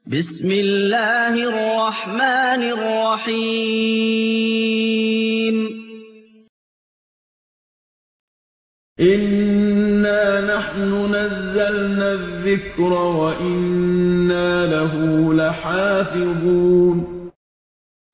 بسم الله الرحمن الرحيم إنا نحن نزلنا الذكر وإنا له لحافظون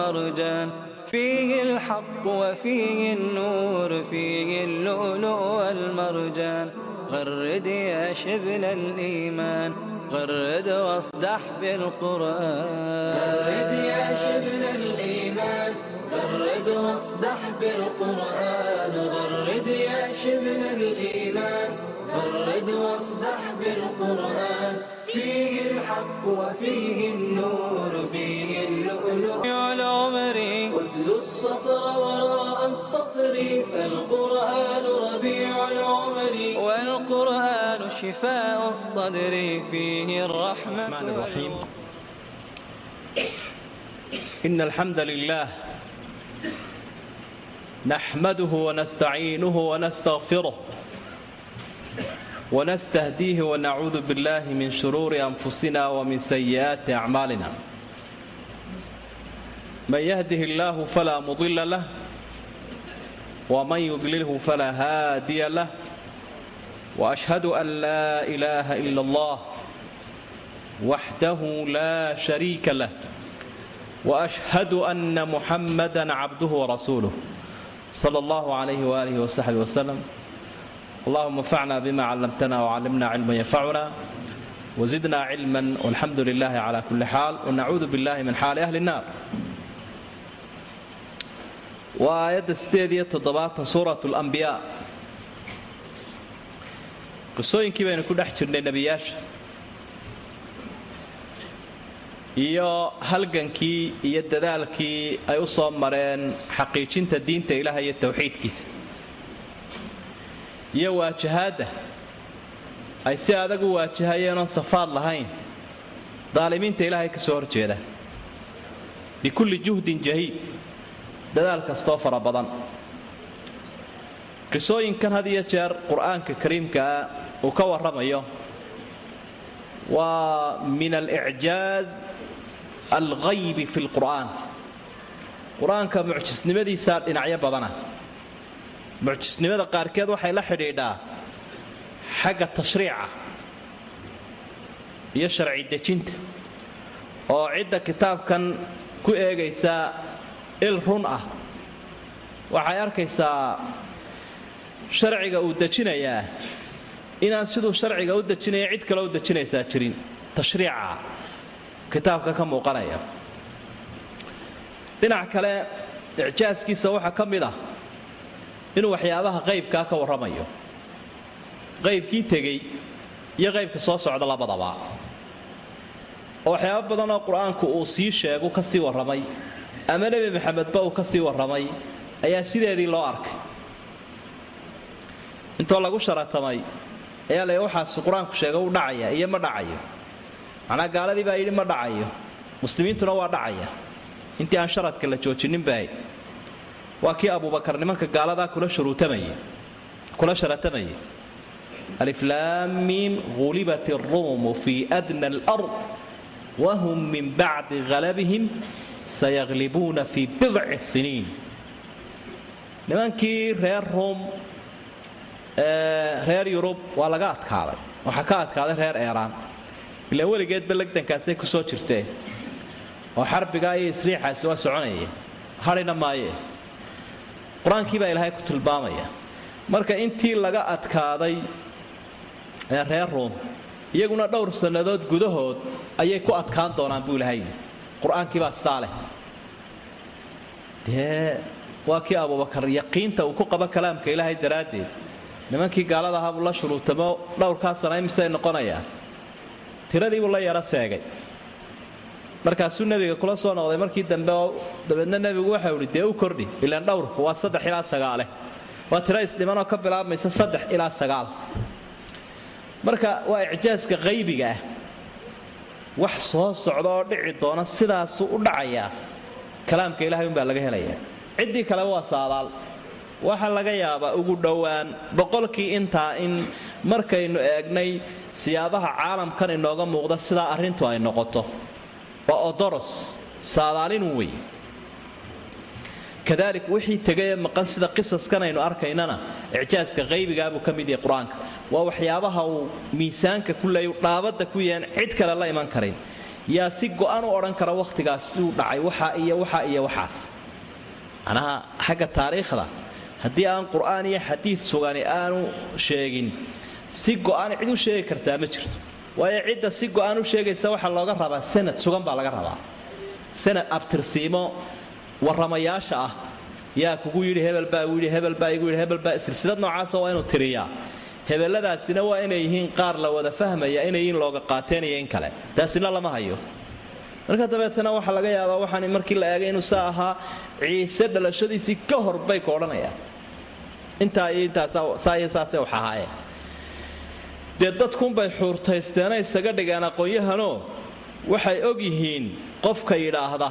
مرجان فيه الحق وفيه النور فيه اللؤلؤ والمرجان غرد يا شبل الإيمان غرد واصدح بالقرآن غرد يا شبل الإيمان غرد واصدح بالقرآن غرد يا شبل الإيمان غرد واصدح بالقرآن فيه الحق وفيه النور فيه اللؤلؤ العمري قتل السطر وراء السطر فالقرآن ربيع العمر والقرآن شفاء الصدر فيه الرحمة الرحيم. إن الحمد لله نحمده ونستعينه ونستغفره ونستهديه ونعوذ بالله من شرور أنفسنا ومن سيئات أعمالنا من يهده الله فلا مضل له ومن يضلله فلا هادي له وأشهد أن لا إله إلا الله وحده لا شريك له وأشهد أن محمدًا عبده ورسوله صلى الله عليه وآله وصحبه وسلم. اللهم انفعنا بما علمتنا وعلمنا علما ينفعنا وزدنا علما والحمد لله على كل حال ونعوذ بالله من حال أهل النار. وآيات 87 سورة الأنبياء qisooyinkii baynu ku dhex jirnay nebiyaasha iyo halgankii iyo dadaalkii ay u soo mareen xaqiijinta diinta ilaahay iyo tawxiidkiisa iyo waajahaadda ay si adag u waajahayeen oon safaad lahayn daalimiinta ilaahay ka soo horjeeda bikulli juhdin jahiid dadaal kastoo fara badan. qisooyinkan had iyo jeer qur-aanka kariimkaa uu ka warramayo waa min alicjaaz alghaybi fi lqur'aan. qur-aanka mucjisnimadiisaa dhinacyo badana. mucjisnimada qaarkeed waxay la xidhiidhaa xagga tashriica iyo sharci dejinta oo cidda kitaabkan ku eegaysa il run ah waxay arkaysaa sharciga uu dejinayaa inaan siduu sharciga u dejinaya cid kale u dejinaysaa jirin. tashriica kitaabka ka muuqanaya. dhinac kale icjaaskiisa waxaa ka mid ah inuu waxyaabaha qaybkaa ka warramayo, qaybkii tegey iyo qaybka soo socda labadaba, oo waxyaabo badan oo qur-aanku uu sii sheegu ka sii warramay ama nebi maxamedba uu ka sii warramay ayaa sideedii loo arkay. intoo lagu sharatamay ayaa la waxaas qur-aanku sheega u dhacaya iyo ma dhacayo. macnaa gaaladii baa yidhi ma dhacayo, muslimiintuna waa dhacaya intii aan sharadka la joojinin bahay. waa kii abubakar nimanka gaaladaa kula sharatamayay alif laam miim ghulibat الruum fii adna alard wahum min bacdi ghalabihim sayaglibuuna fii bidci siniin. nimankii reer ruum reer yurub waa laga adkaaday. waxaa ka adkaaday reer eeraan ilaa weligeedba legdankaasay ku soo jirteen oo xarbigaa iyo isriixaasi waa soconaya harina maaye. qur-aankii baa ilaahay ku tilmaamaya marka intii laga adkaaday reer ruum iyaguna dhowr sannadood gudahood ayay ku adkaan doonaan buu ilaahay. qur-aankii baa sidaa leh. dee waa kii abubakar yaqiinta uu ku qabo kalaamka ilaahay daraaddeed nimankii gaalada ahaa buu la shuruutamo dhowrkaa sana imisay noqonayaan. tiradiibuu la yaro seegay. markaasuu nebiga kula soo noqday markii dambe oo dabeedna nebigu waxau idhi dee u kordhi ilaan dhowrku waa 3 ilaa 9 waa tiro isdhimanoo ka bilaabmaysa 3 ilaa 9. marka waa icjaaska qaybiga ah wax soo socda oo dhici doona sidaasuu u dhacayaa. kalaamka ilaahay unbaa laga helayaa. ciddii kale waa saadaal. waxa laga yaabaa ugu dhowaan boqolkii intaa in markaynu eegnay siyaabaha caalamkan inooga muuqda sidaa arrintu ay noqoto waa odoros saadaalin wey kadalik wixii tagay maqan sida qisaskan aynu arkaynana icjaaska qaybiga buu kamid yahay quraanka waa waxyaabaha uu miisaanka ku leeyahay dhaabada ku yaan cid kale la iman karin yaa si go'an u oran kara waqtigaas uu dhacay waxa iyo waxaas anaha xaga taariikhda haddii aan qur'aan iyo xadiid sugan aanu sheegin si go'an cid u sheegi kartaa ma jirto waayo cidda si go'an u sheegaysa waxa looga rabaa sanad sugan baa laga rabaa sanad abtirsiimo waramayaasha ah yaa kugu yiri hebel baa silsilad noocaas waa inuu tiriyaa hebeladaasina waa inay yihiin qaar la wada fahmaya inay in looga qaateynaya in kale taasina lama hayo marka dabeetana waxa laga yaabaa waxaan markii la eegay inuu ahaa ciise dhalashadiisii ka hor bay koodhanayaan intaas saayay waxa ahaayeen dee dadkun bay xuurtaysteen isaga dhigaan aqoonyahanoo waxay og yihiin qofka yidhaahda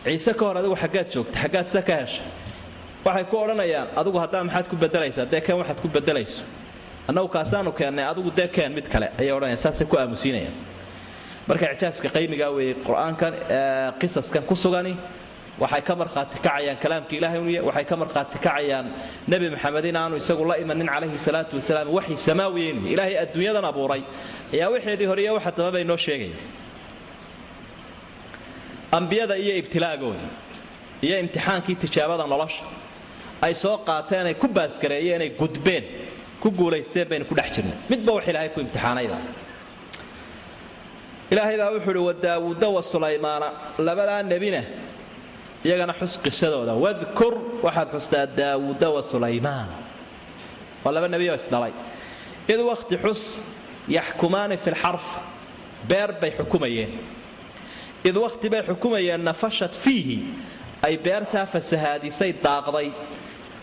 ciise ka hor adigu xaggaad joogta xaggaad se ka heshay waxay ku odhanayaan adigu haddaa maxaad ku bedelaysaa dee keen waxaad ku bedelayso annagu kaasaanu keennay adigu dee keen mid kale ayay odhanayaan saasay ku aamusiinayaan marka icjaaska qaymigaa weeye qur-aankan qisaskan ku sugani waxay ka markhaati kacayaan kalaamka ilaahay inuu yahay waxay ka markhaati kacayaan nebi maxamed inaanu isagu la imanin calayhi salaatu wasalaam waxii samaawiya inuu ilaahay adduunyadan abuuray ayaa waxeedii hore iyo waxa daba bay noo sheegayaan ambiyada iyo ibtilaagoodii iyo imtixaankii tijaabada nolosha ay soo qaateen ay ku baasgareeyeen ay gudbeen ku guulaysteen baynu ku dhex jirnay midba wax ilaahay ku imtixaanayda ilaahay baa wuxuu yidhi wadaawuuda wa sulaymaana labadaa nebina iyagana xus qisadooda wadkur waxaad xustaa daawuuda wa sulaymaan waa laba nebi oo isdhalay id waqti xus yaxkumaani fi lxarf beer bay xukumayeen id waqti bay xukumayeen nafashat fiihi ay beertaa fasahaadisay daaqday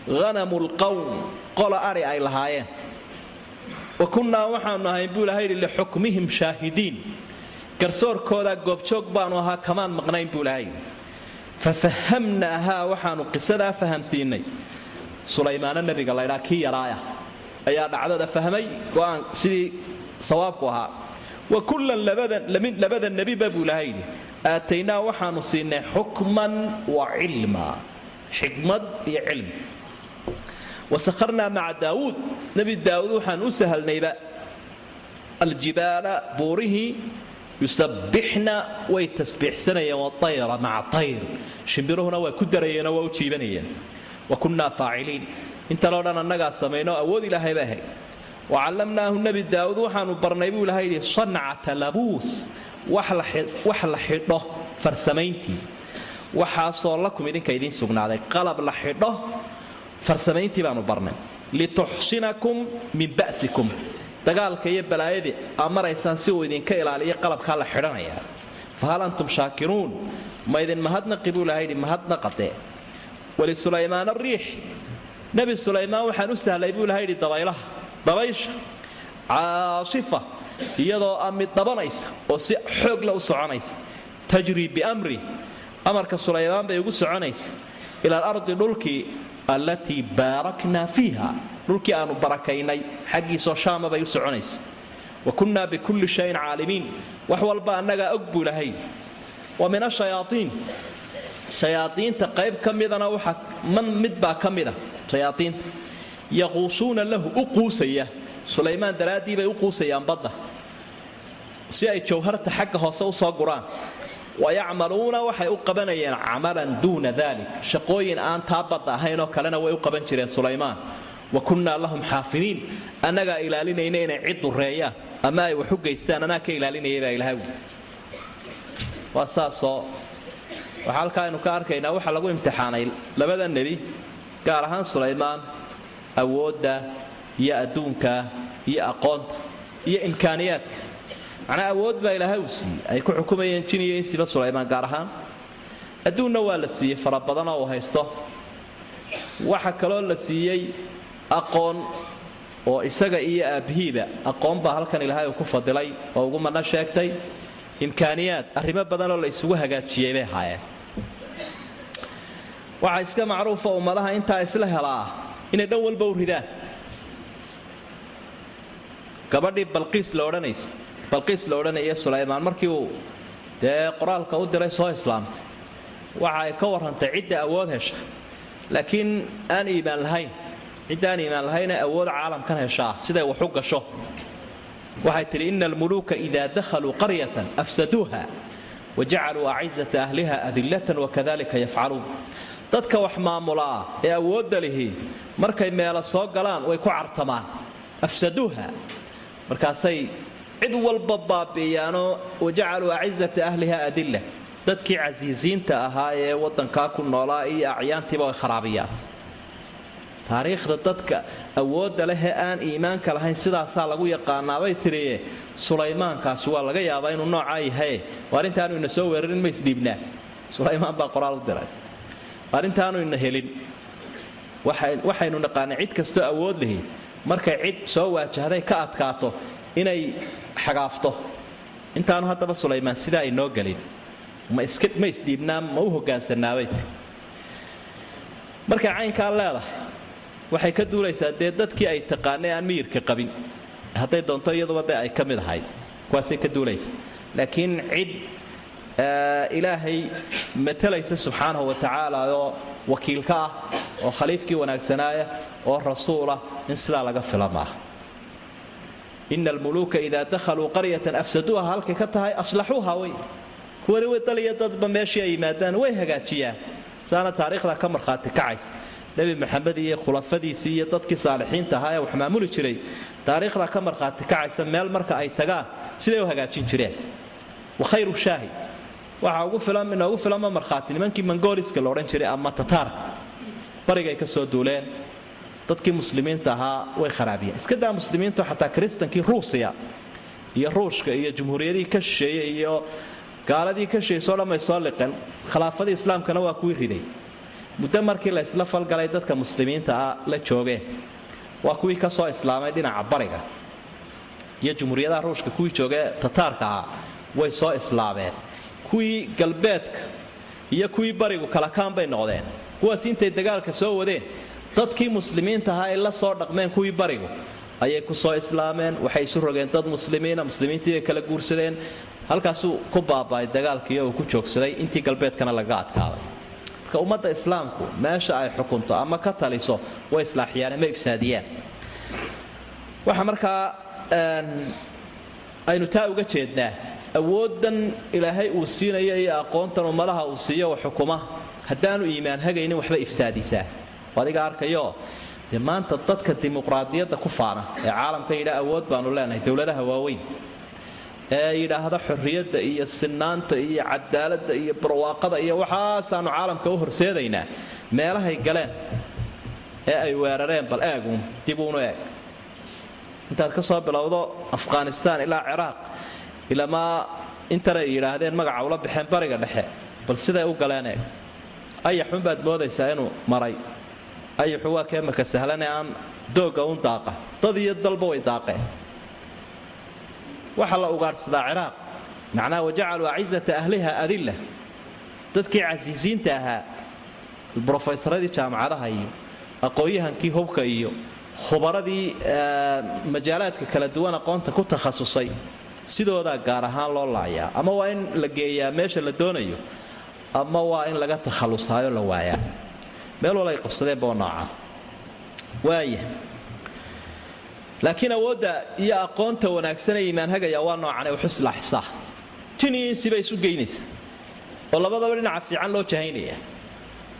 hanamu lqowm qola ari ay lahaayeen wa kunnaa waxaanu ahayn buu ilahay yidhi lixukmihim shaahidiin garsoorkooda goobjoog baanu ahaa kamaan maqnayn buu ilahay fafahamnaahaa waxaanu qisadaa fahamsiinay sulaymaana nebiga laydhaa kii yaraaya ayaa dhacdada fahmay go'aan sidii sawaabku ahaa wa kullan labada nebiba buu ilahay yidhi aataynaa waxaanu siinay xukman wa cilma xikmad iyo cilmi wasakharnaa maca daawuud nebi daawuud waxaan u sahalnayba aljibaala buurihii yusabbixna way tasbiixsanayeen waayra maca ayr shimbiruhuna waa ku darayeenoo waa u jiibanayeen wa kunnaa faaciliin intanoo dhan annagaa samaynoo awood ilaahay ba ahayd wacallamnaahu nebi daawuud waxaanu barnay buu ilahay yidhi sancata labuus wax la xidho farsamayntii waxaasoo lakum idinka idiin sugnaaday qalab la xidho farsamayntii baanu barnay lituxsinakum min ba'sikum dagaalka iyo balaayadii aad maraysaan si uu idinka ilaaliyo qalabkaa la xidhanayaa fahal antum shaakiruun ma idin mahadnaqi buu ilahay yidhi mahadnaqadee wlisulaymaan ariix nebi sulaymaan waxaan u sahlay buu ilahay yidhi dabaysha caasifa iyadoo mid dhabanaysa oo si xoog la u soconaysa tajrii biamri amarka sulaymaan bay ugu soconaysa ila alardi dhulkii allatii baaraknaa fiiha dhulkii aanu barakaynay xaggiisoo shaama bay u soconaysa wa kunnaa bikulli shayin caalimiin wax walba annagaa og buu ilahay wa min ashayaaiin shayaaiinta qayb ka midana waxa mid baa ka mida shayaaiinta yaquusuuna lahu u quusaya sulaymaan daraaddii bay u quusayaan badda si ay jawharta xagga hoose u soo guraan wayacmaluuna waxay u qabanayeen camalan duuna dalik shaqooyin aan taa badda ahaynoo kalena way u qaban jireen sulaymaan wa kunnaa lahum xaafidiin annagaa ilaalinayna inay cid dureeyaan ama ay wax u geystaan anaa ka ilaalinayabaa ilahay waa saasoo waxaa halkaa aynu ka arkaynaa waxaa lagu imtixaanay labada nebi gaar ahaan sulaymaan awoodda iyo adduunka iyo aqoonta iyo imkaaniyaadka macnaa awood baa ilaahay uu siiyey ay ku xukumayeen jin iyo insiba sulaymaan gaar ahaan adduunna waa la siiyey fara badanoo uu haysto waxa kaloo la siiyey aqoon oo isaga iyo aabbihiiba aqoon baa halkan ilaahay uu ku fadilay oo ugu madna sheegtay imkaaniyaad arrimo badanoo la isugu hagaajiyey bay ahaayeen waxaa iska macruufa ummadaha intaa isla helaa inay dhan walba u ridaan gabadhii balqiis la odhanaya sulaymaan markii uu dee qoraalka u diray soo islaamtay waxa ay ka warrantay cidda awood hesha laakiin aan iimaan lahayn cidda aan iimaan lahayna awood caalamkan heshaa siday wax u gasho waxay tidhi ina almuluuka idaa dakhaluu qaryatan afsaduuha wajacaluu acizata ahliha adillatan wakadalika yafcaluun dadka wax maamulaa ee awoodda lihi markay meelo soo galaan way ku cartamaan afsaduuha markaasay cid walba baabi'iyaanoo wajacaluu acizata ahliha adilla dadkii casiisiinta ahaa ee waddankaa ku noolaa iyo acyaantiiba way kharaabiyaan taariikhda dadka awoodda lehee aan iimaanka lahayn sidaasaa lagu yaqaanaabay tiriye sulaymaankaasi waa laga yaabaa inuu noocaa yahay arrintaanu ina soo weerarin ma isdhiibnaa sulaymaan baa qoraal u diray arrintaanu ina helin waxaynu naqaanay cid kastoo awood lihi markay cid soo waajahday ka adkaato inay xagaafto intaanu haddaba sulaymaan sidaa inoo gelin ma isdhiibnaa ma u hogaansanaabay markay caynkaa leedahay waxay ka duulaysaa dee dadkii ay taqaanay aan miyirka qabin hadday doonto iyaduba dee ay ka mid ahayd kuwaasay ka duulaysa laakiin cid ilaahay matalaysa subxaanahu wa tacaala oo wakiilka ah oo khaliifkii wanaagsanaaya oo rasuulah in sidaa laga fila maaha ina almuluuka idaa dakhaluu qaryatan afsaduuha halkay ka tahay aslaxuuha wey kuwani way daliya dadba meeshii ay yimaadaan way hagaajiyaan saana taariikhda ka markhaati kacaysa nebi maxamed iyo khulafadiisii iyo dadkii saalixiinta ahaa ee wax maamuli jiray taariikhda ka markhaati kacaysa meel marka ay tagaan siday u hagaajin jireen wakhayru shaahid waxaa inoogu filanma markhaati nimankii mangooliska la odhan jiray ama tataarka barigay ka soo duuleen dadkii muslimiinta ahaa way kharaabiyeen iska daa muslimiintu xataa kiristankii ruusiya iyo ruushka iyo jumhuuriyadihii ka shisheeyey iyo gaaladii ka shisheeysoo dhamay soo liqeen khilaafadii islaamkana waa kuwii riday muddo markii la isla falgalay dadka muslimiinta ah la joogeen waa kuwii ka soo islaamay dhinaca bariga iyo jumhuuriyadaha ruushka kuwii joogee tataarka ah way soo islaameen kuwii galbeedka iyo kuwii barigu kala kaan bay noqdeen kuwaas intay dagaalka soo wadeen dadkii muslimiinta ahaa ay la soo dhaqmeen kuwii barigu ayay ku soo islaameen waxay isu rogeen dad muslimiina muslimiintii ay kala guursadeen halkaasuu ku baaba'ay dagaalkii oo uu ku joogsaday intii galbeedkana laga adkaaday marka ummadda islaamku meesha ay xukunto ama ka taliso way islaaxiyaan ama ifsaadiyaan waxa markaa aynu taa uga jeednaa awoodan ilaahay uu siinayo iyo aqoontan ummadaha uu siiyo oo xukuma haddaanu iimaan hagaynin waxba ifsaadisaa adiga arkayo dee maanta dadka dimuqraadiyadda ku faana ee caalamka yidhaa awood baanu leenahay dowladaha waaweyn ee yidhaahda xorriyadda iyo sinaanta iyo cadaaladda iyo barwaaqada iyo waxaasaanu caalamka u horseedaynaa meelahay galeen ee ay weerareen bal eeguun dib uunu eeg intaad ka soo bilowdo afghanistaan ilaa ciraaq ilamaa intana ay yidhaahdeen magaca ula baxeen bariga dhexe bal siday u galeen eeg ayaxun baad moodaysaa inuu maray ayaxu waa kee maka sahlane aan doogga un daaqa dad iyo dalba way daaqeen waxaa la ugaadhsadaa ciraaq macnaha wajacaluu acizata ahliha adilla dadkii casiisiinta ahaa brofesaradii jaamacadaha iyo aqoon-yahankii hubka iyo khubaradii majaalaadka kala duwan aqoonta ku takhasusay sidoodaa gaar ahaan loo laayaa ama waa in la geeyaa meesha la doonayo ama waa in laga takhallusaayo la waayaa meel wal ay qabsadeenba nooca waaya laakiin awoodda iyo aqoonta wanaagsan ee iimaan hagaya waa noocan ee xusla xifsaa jiniinsi bay isu geynaysaa oo labadaba dhinaca fiican loo jahaynaya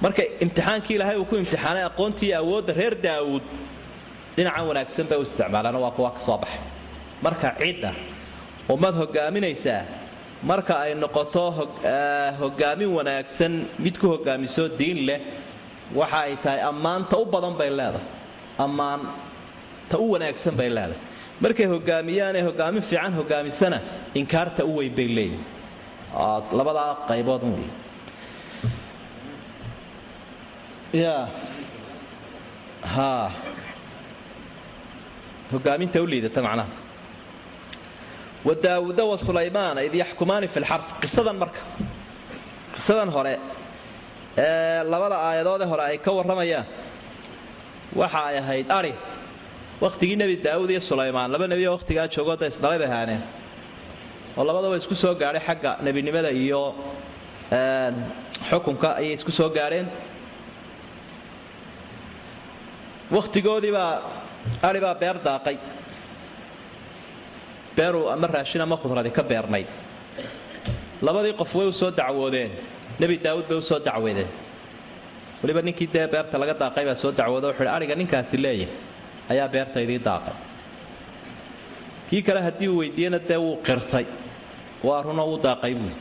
marka imtixaankii ilaahay uu ku imtixaanay aqoontii iyo awoodda reer daawuud dhinacan wanaagsan bay u isticmaalaan waa kuwa ka soo baxay marka cidda ummad hogaaminaysaa marka ay noqoto hogaamin wanaagsan mid ku hogaamiso diin leh waxa ay tahay ammaanta u badan bay leedahay ammaan ta u wanaagsan bay leedahay markay hogaamiyaan ee hogaamin fiican hogaamisana inkaarta u weyn bay leeyihin labada qaybood weey ya ha hogaaminta u liidata macnaha وداود وسليمان إذ يحكمان في الحرف قصدا هراء لبدا آيادود هراء أي كور رميان وحا يهيد أري وقت نبي داود يا سليمان لبا نبي وقت قاد شوقات يسدلي بهانين oo labadaba isku soo gaadhay xagga nebinimada iyo xukunka ayay isku soo gaadheen. wakhtigoodiibaa aribaa beer daaqay, beeruu ama raashin ama khudradi ka beernayd. labadii qof way u soo dacwoodeen, nebi daawud bay u soo dacweedeen. weliba ninkii dee beerta laga daaqay baa soo dacwooda wuxuu hi ariga ninkaasi leeyahay ayaa beerta idii daaqay. kii kale haddii uu weydiiyena dee wuu qirtay, waa runoo wuu daaqay buui.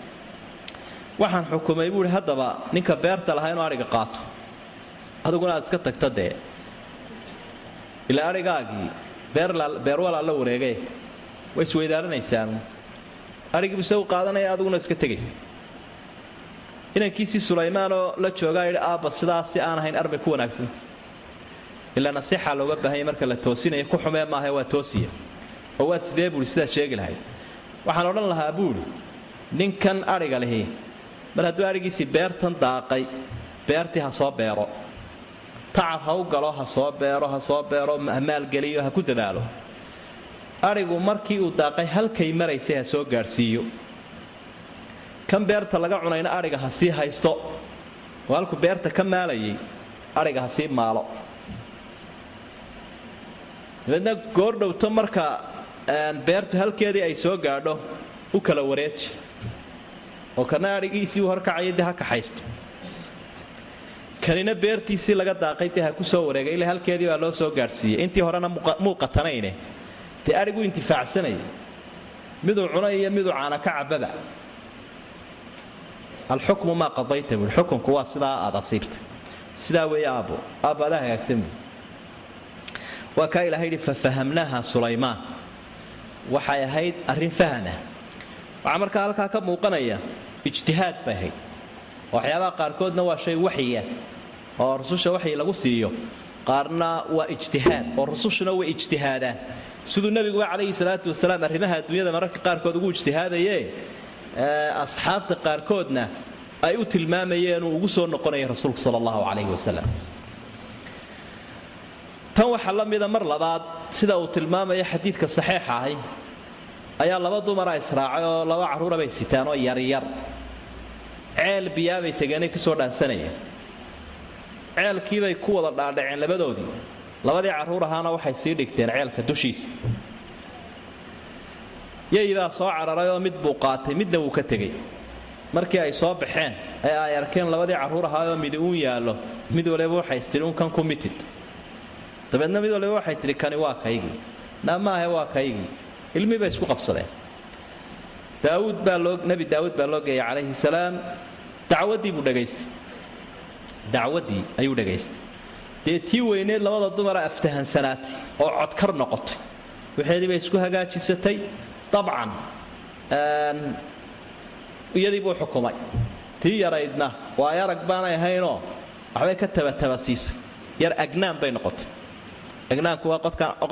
waxaan xukumay buuhi haddaba ninka beerta lahaa inuu ariga qaato, adiguna aad iska tagta dee ilaa arigaagii beer walaa la wareegay way isweydaaranaysaa. arigii bise u qaadanaya, adiguna iska tegaysa. inankiisii sulaymaanoo la joogaa yidhi aabba sidaasi aan ahayn armay ku wanaagsanta. ilaa nasiixa looga baahanya marka la toosinayo, ku xumee maaha waa toosiya. oo waa sidee buuhi sidaad sheegi lahayd? waxaan odhan lahaa buuhi ninkan ariga lihi mar hadduu arigiisii beertan daaqay, beertii ha soo beero, tacab ha u galo, ha soo beero, maalgeliyo, ha ku dadaalo. arigu markii uu daaqay halkay maraysay ha soo gaadhsiiyo. kan beerta laga cunayna ariga ha sii haysto, oo halkuu beerta ka maalayay ariga ha sii maalo. dabeedna goordhowto marka beertu halkeedii ay soo gaadho u kala wareeji, oo kana arigiisii u horkacaya dee ha kaxaysto, kanina beertiisii laga daaqay dee ha ku soo wareegay ilaa halkeedii baa loo soo gaadhsiiyey. intii horena muuqatanayne dee arigu intifaacsanaya, miduu cunay iyo miduu caana ka cababa. alxukmu maa qadayta buui, xukunku waa sidaa aad asiibta. sidaa weeye aabbo adaa hagaagsan buui. waa kaa ilahay yidhi fafahamnaaha sulaymaan, waxay ahayd arrin fahana. waxaa markaa halkaa ka muuqanaya ijtihaad bay ahayd. waxyaabaha qaarkoodna waa shay waxyiya oo rususha waxyi lagu siiyo, qaarna waa ijtihaad oo rusushuna way ijtihaadaan. siduu nebiguba calayhi salaatu wasalaam arrimaha adduunyada mararka qaarkood ugu ijtihaadaye, asxaabta qaarkoodna ay u tilmaamayeen uu ugu soo noqonaya rasuulku sala allahu calayhi wasalam. tan waxaa la mida mar labaad sida uu tilmaamaya xadiidka saxiixa ahi, ayaa laba dumara israacay oo laba carruura bay sitaan oo yaryar. ceel biyaabay tegeenay ka soo dhaansanayeen. ceelkiibay ku wada dhaadhaceen labadoodii. labadii carruur ahaana waxay sii dhigteen ceelka dushiisa. yaybaa soo cararay oo mid buu qaatay, midna wuu ka tegey. markii ay soo baxeen ee ay arkeen labadii carruur ahaayoo midi uun yaallo, mid waliba waxay istiri unkan ku mitid. dabeedna mid waliba waxay tidhi kani waa kaygii, naamaahe waa kaygii. ilmii bay isku qabsadeen. nebi daawuud baa loo geeyay calayhi salaam. dacwaddii buu dhegaystay, dacwaddii ayuu dhegaystay. dee tii weyneed labada dumara aftahansanaatay oo codkar noqotay, waxeedii bay isku hagaajisatay. dabcan iyadii buu xukumay. tii yaraydna waa ay arag baanay ahaynoo waxbay ka tabatabasiisay, yar agnaan bay noqotay. agnaanku waa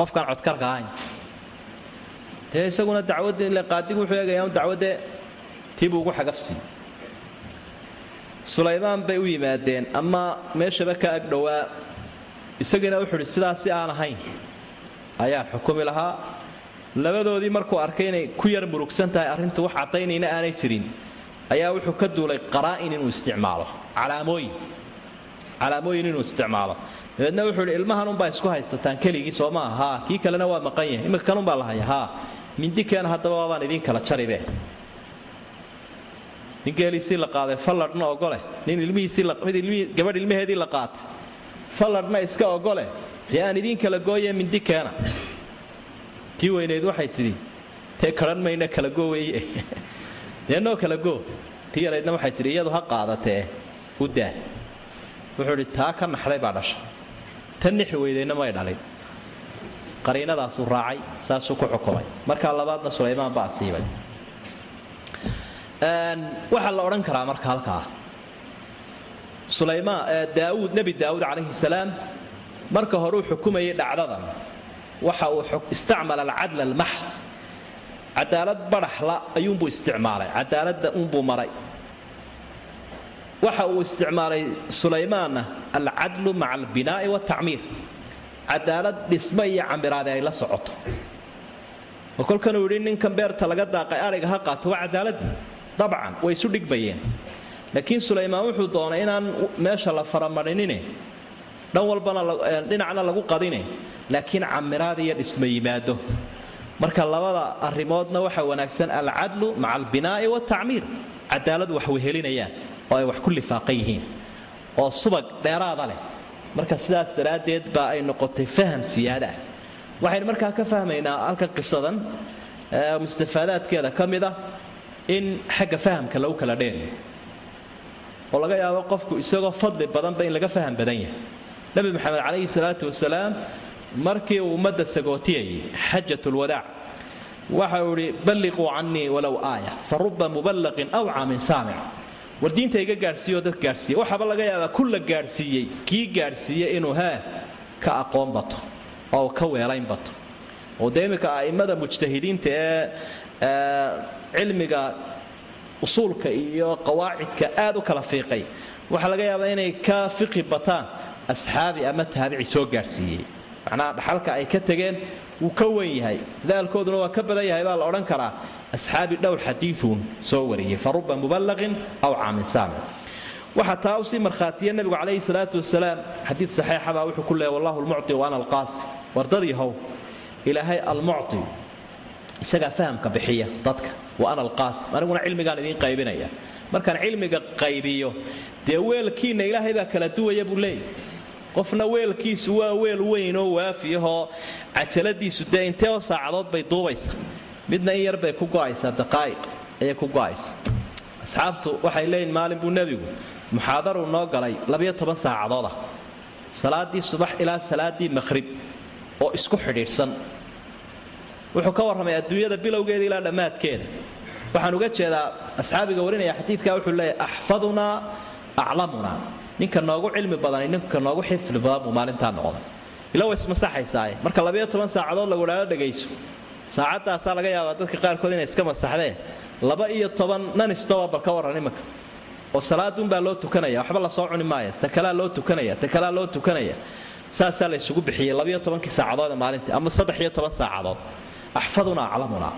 qofkaan codkarka ahayn. dee isaguna dacwaddii ile qaadigu wuxuu eegayaa dacwaddee tiibuu ugu xagafsiiyey. sulaymaan bay u yimaadeen ama meeshaba ka agdhowaa. isagiina wuxuu idhi sidaasi aan ahayn ayaan xukumi lahaa. labadoodii markuu arkay inay ku yar murugsan tahay arrintu, wax caddaynayna aanay jirin, ayaa wuxuu ka duulay qaraa'in inuu isticmaalo, calaamooyin inuu isticmaalo. dabeedna wuxuu idhi ilmahan unbaa isku haysataan keligii soo maaha? haa. kii kalena waa maqan yahay, imika kanunbaa la haya. haa. mindikeena haddaba waabaan idiin kala jaribe. nin geeliisii la qaaday falladhna ogole, nin gabadh ilmaheedii la qaatay falladhna iska ogole, dee aan idiin kala gooye mindikeena. tii weyneyd waxay tidhi tee karan mayna kala goo weeye dee noo kala goo. tii yaraydna waxay tidhi iyadu ha qaadatee u daa. wuxuu idhi taa ka naxday baa dhashay, tan nixi weydayna may dhalin. qariinadaasuu raacay, saasuu ku xukumay. markaa labaadna sulaymaan baa asiibay. waxaa la odhan karaa marka halkaa nebi daawuud calayhi salaam marka hore uu xukumayay dhacdadan, waxa uu istacmala alcadl almaxd, cadaalad baraxla ayuunbuu isticmaalay. cadaaladda unbuu maray. waxa uu isticmaalay sulaymaanna alcadlu maca albinaa'i waatacmiir, cadaalad dhisme iyo camiraade ay la socoto. oo kolkan uu yidhi ninkan beerta laga daaqay ariga ha qaato waa cadaaladii dabcan way isu dhigbayeen laakiin sulaymaan wuxuu doonay inaan meesha la faramarinine dhan walbana dhinacna lagu qadine laakiin camiraad iyo dhisma yimaado marka labada arrimoodna waxa wanaagsan alcadlu maca albinaa'i waltacmiir cadaalad wax wehelinayaan oo ay wax ku lifaaqan yihiin oo subag dheeraada leh marka sidaas daraaddeed baa ay noqotay faham siyaada ah waxaynu markaa ka fahmaynaa halkan qisadan mustafaadaadkeeda ka mid ah in xagga fahamka lagu kala dheerayo oo laga yaabo qofku isagoo fadli badanba in laga faham badan yahay nabi maxamed calayhi salaatu wasalaam markii uu ummadda sagootiyayay xajatul wadaac waxa uu yidhi balliquu cannii walow aaya fa ruba muballaqin awcaa min saamic war diinta iga gaadhsiiyo dad gaadhsiiya waxaaba laga yaabaa kulla gaadhsiiyey kii gaadhsiiyey inuu ka aqoon bato oo ka weelayn bato oo dee iminka a'immada mujtahidiinta ee cilmiga usuulka iyo qawaacidka aad u kala fiiqay waxaa laga yaabaa inay ka fiqi bataan asxaabi ama taabici soo gaadhsiiyey macnaha dhaxalka ay ka tageen wuu ka wen yahay dadaalkooduna waa ka badan yahay baa la odhan karaa asxaabi dhowr xadiiuun soo wariyey fa ruba muballaqin aw caamin saamic waxaa taa usii markhaatiya nabigu calayhi salaatu wasalaam xadiid saxiixabaa wuxuu ku leeyay wallahu almucti wa ana alqaasi wardadiihow ilaahay almucti isagaa fahamka bixiya dadka wa ana alqaasim aniguna cilmigaan idiin qaybinaya markaan cilmiga qaybiyo dee weelkiinna ilaahay baa kala duwaya buu leeyahy qofna weelkiisu waa weel weyn oo waafiyahoo cajaladiisu dee intee oo saacadood bay duubaysa midna in yar bay ku go'aysaa daqaa'iq ayay ku go'aysa asxaabtu waxay leeyihin maalin buu nebigu muxaadaruu noo galay 12 saacadood ah salaadii subax ilaa salaadii maqrib oo isku xidhiidhsan wuxuu ka warramay adduunyada bilowgeeda ilaa dhammaadkeeda waxaan uga jeedaa asxaabiga warinaya xadiidka wuxuu leeyahay axfadunaa aclamunaa ninka noogu cilmi badan ninka noogu xifli badan buu maalintaa noqday ila way ismasaxaysaaye marka 12 saacadood lagu dhaala dhagayso saacadaasaa laga yaabaa dadka qaarkood inay iska masaxdeen 12 nanistoba bal ka warran imanka oo salaaduunbaa loo tukanaya waxba la soo cuni maayo ta kalaa loo tukanaya saasaa la isugu bixiyey 12 saacadood maalintii ama 13 saacadood axfadunaa aclamunaa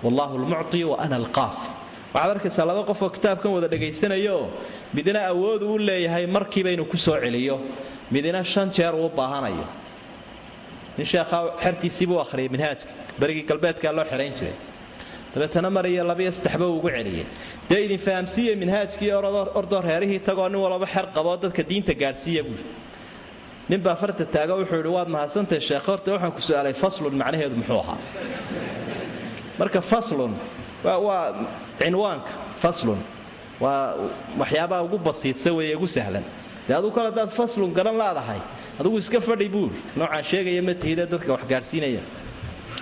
wallaahu almucti wa ana alqaasim waxaad arkaysaa laba qof oo kitaabkan wada dhagaysanayo midna awood uu leeyahay markiiba inuu ku soo celiyo midna 5 jeer uu baahanayo nin sheekha xertiisii buu akhriyay minhaajka barigii galbeedka loo xirayn jiray dabeetana mariya 2-3 buu ugu celiyay dee idin fahamsiiyey minhaajkii ordo reerihii tagoo nin walba xer qabo dadka diinta gaadhsiiya buu nin baa farta taaga wuxuu yidhi waad mahadsantahay sheekh horta waxaan ku su'aalay faslun macnaheedu muxuu ahaa marka faslun waa cinwaanka faslun waa waxyaabaha ugu basiidsan weeye ugu sahlan dee adigu kale haddaad faslun garan laadahay adigu iska fadhi buuri noocaan sheegaya ma tihide dadka wax gaadhsiinaya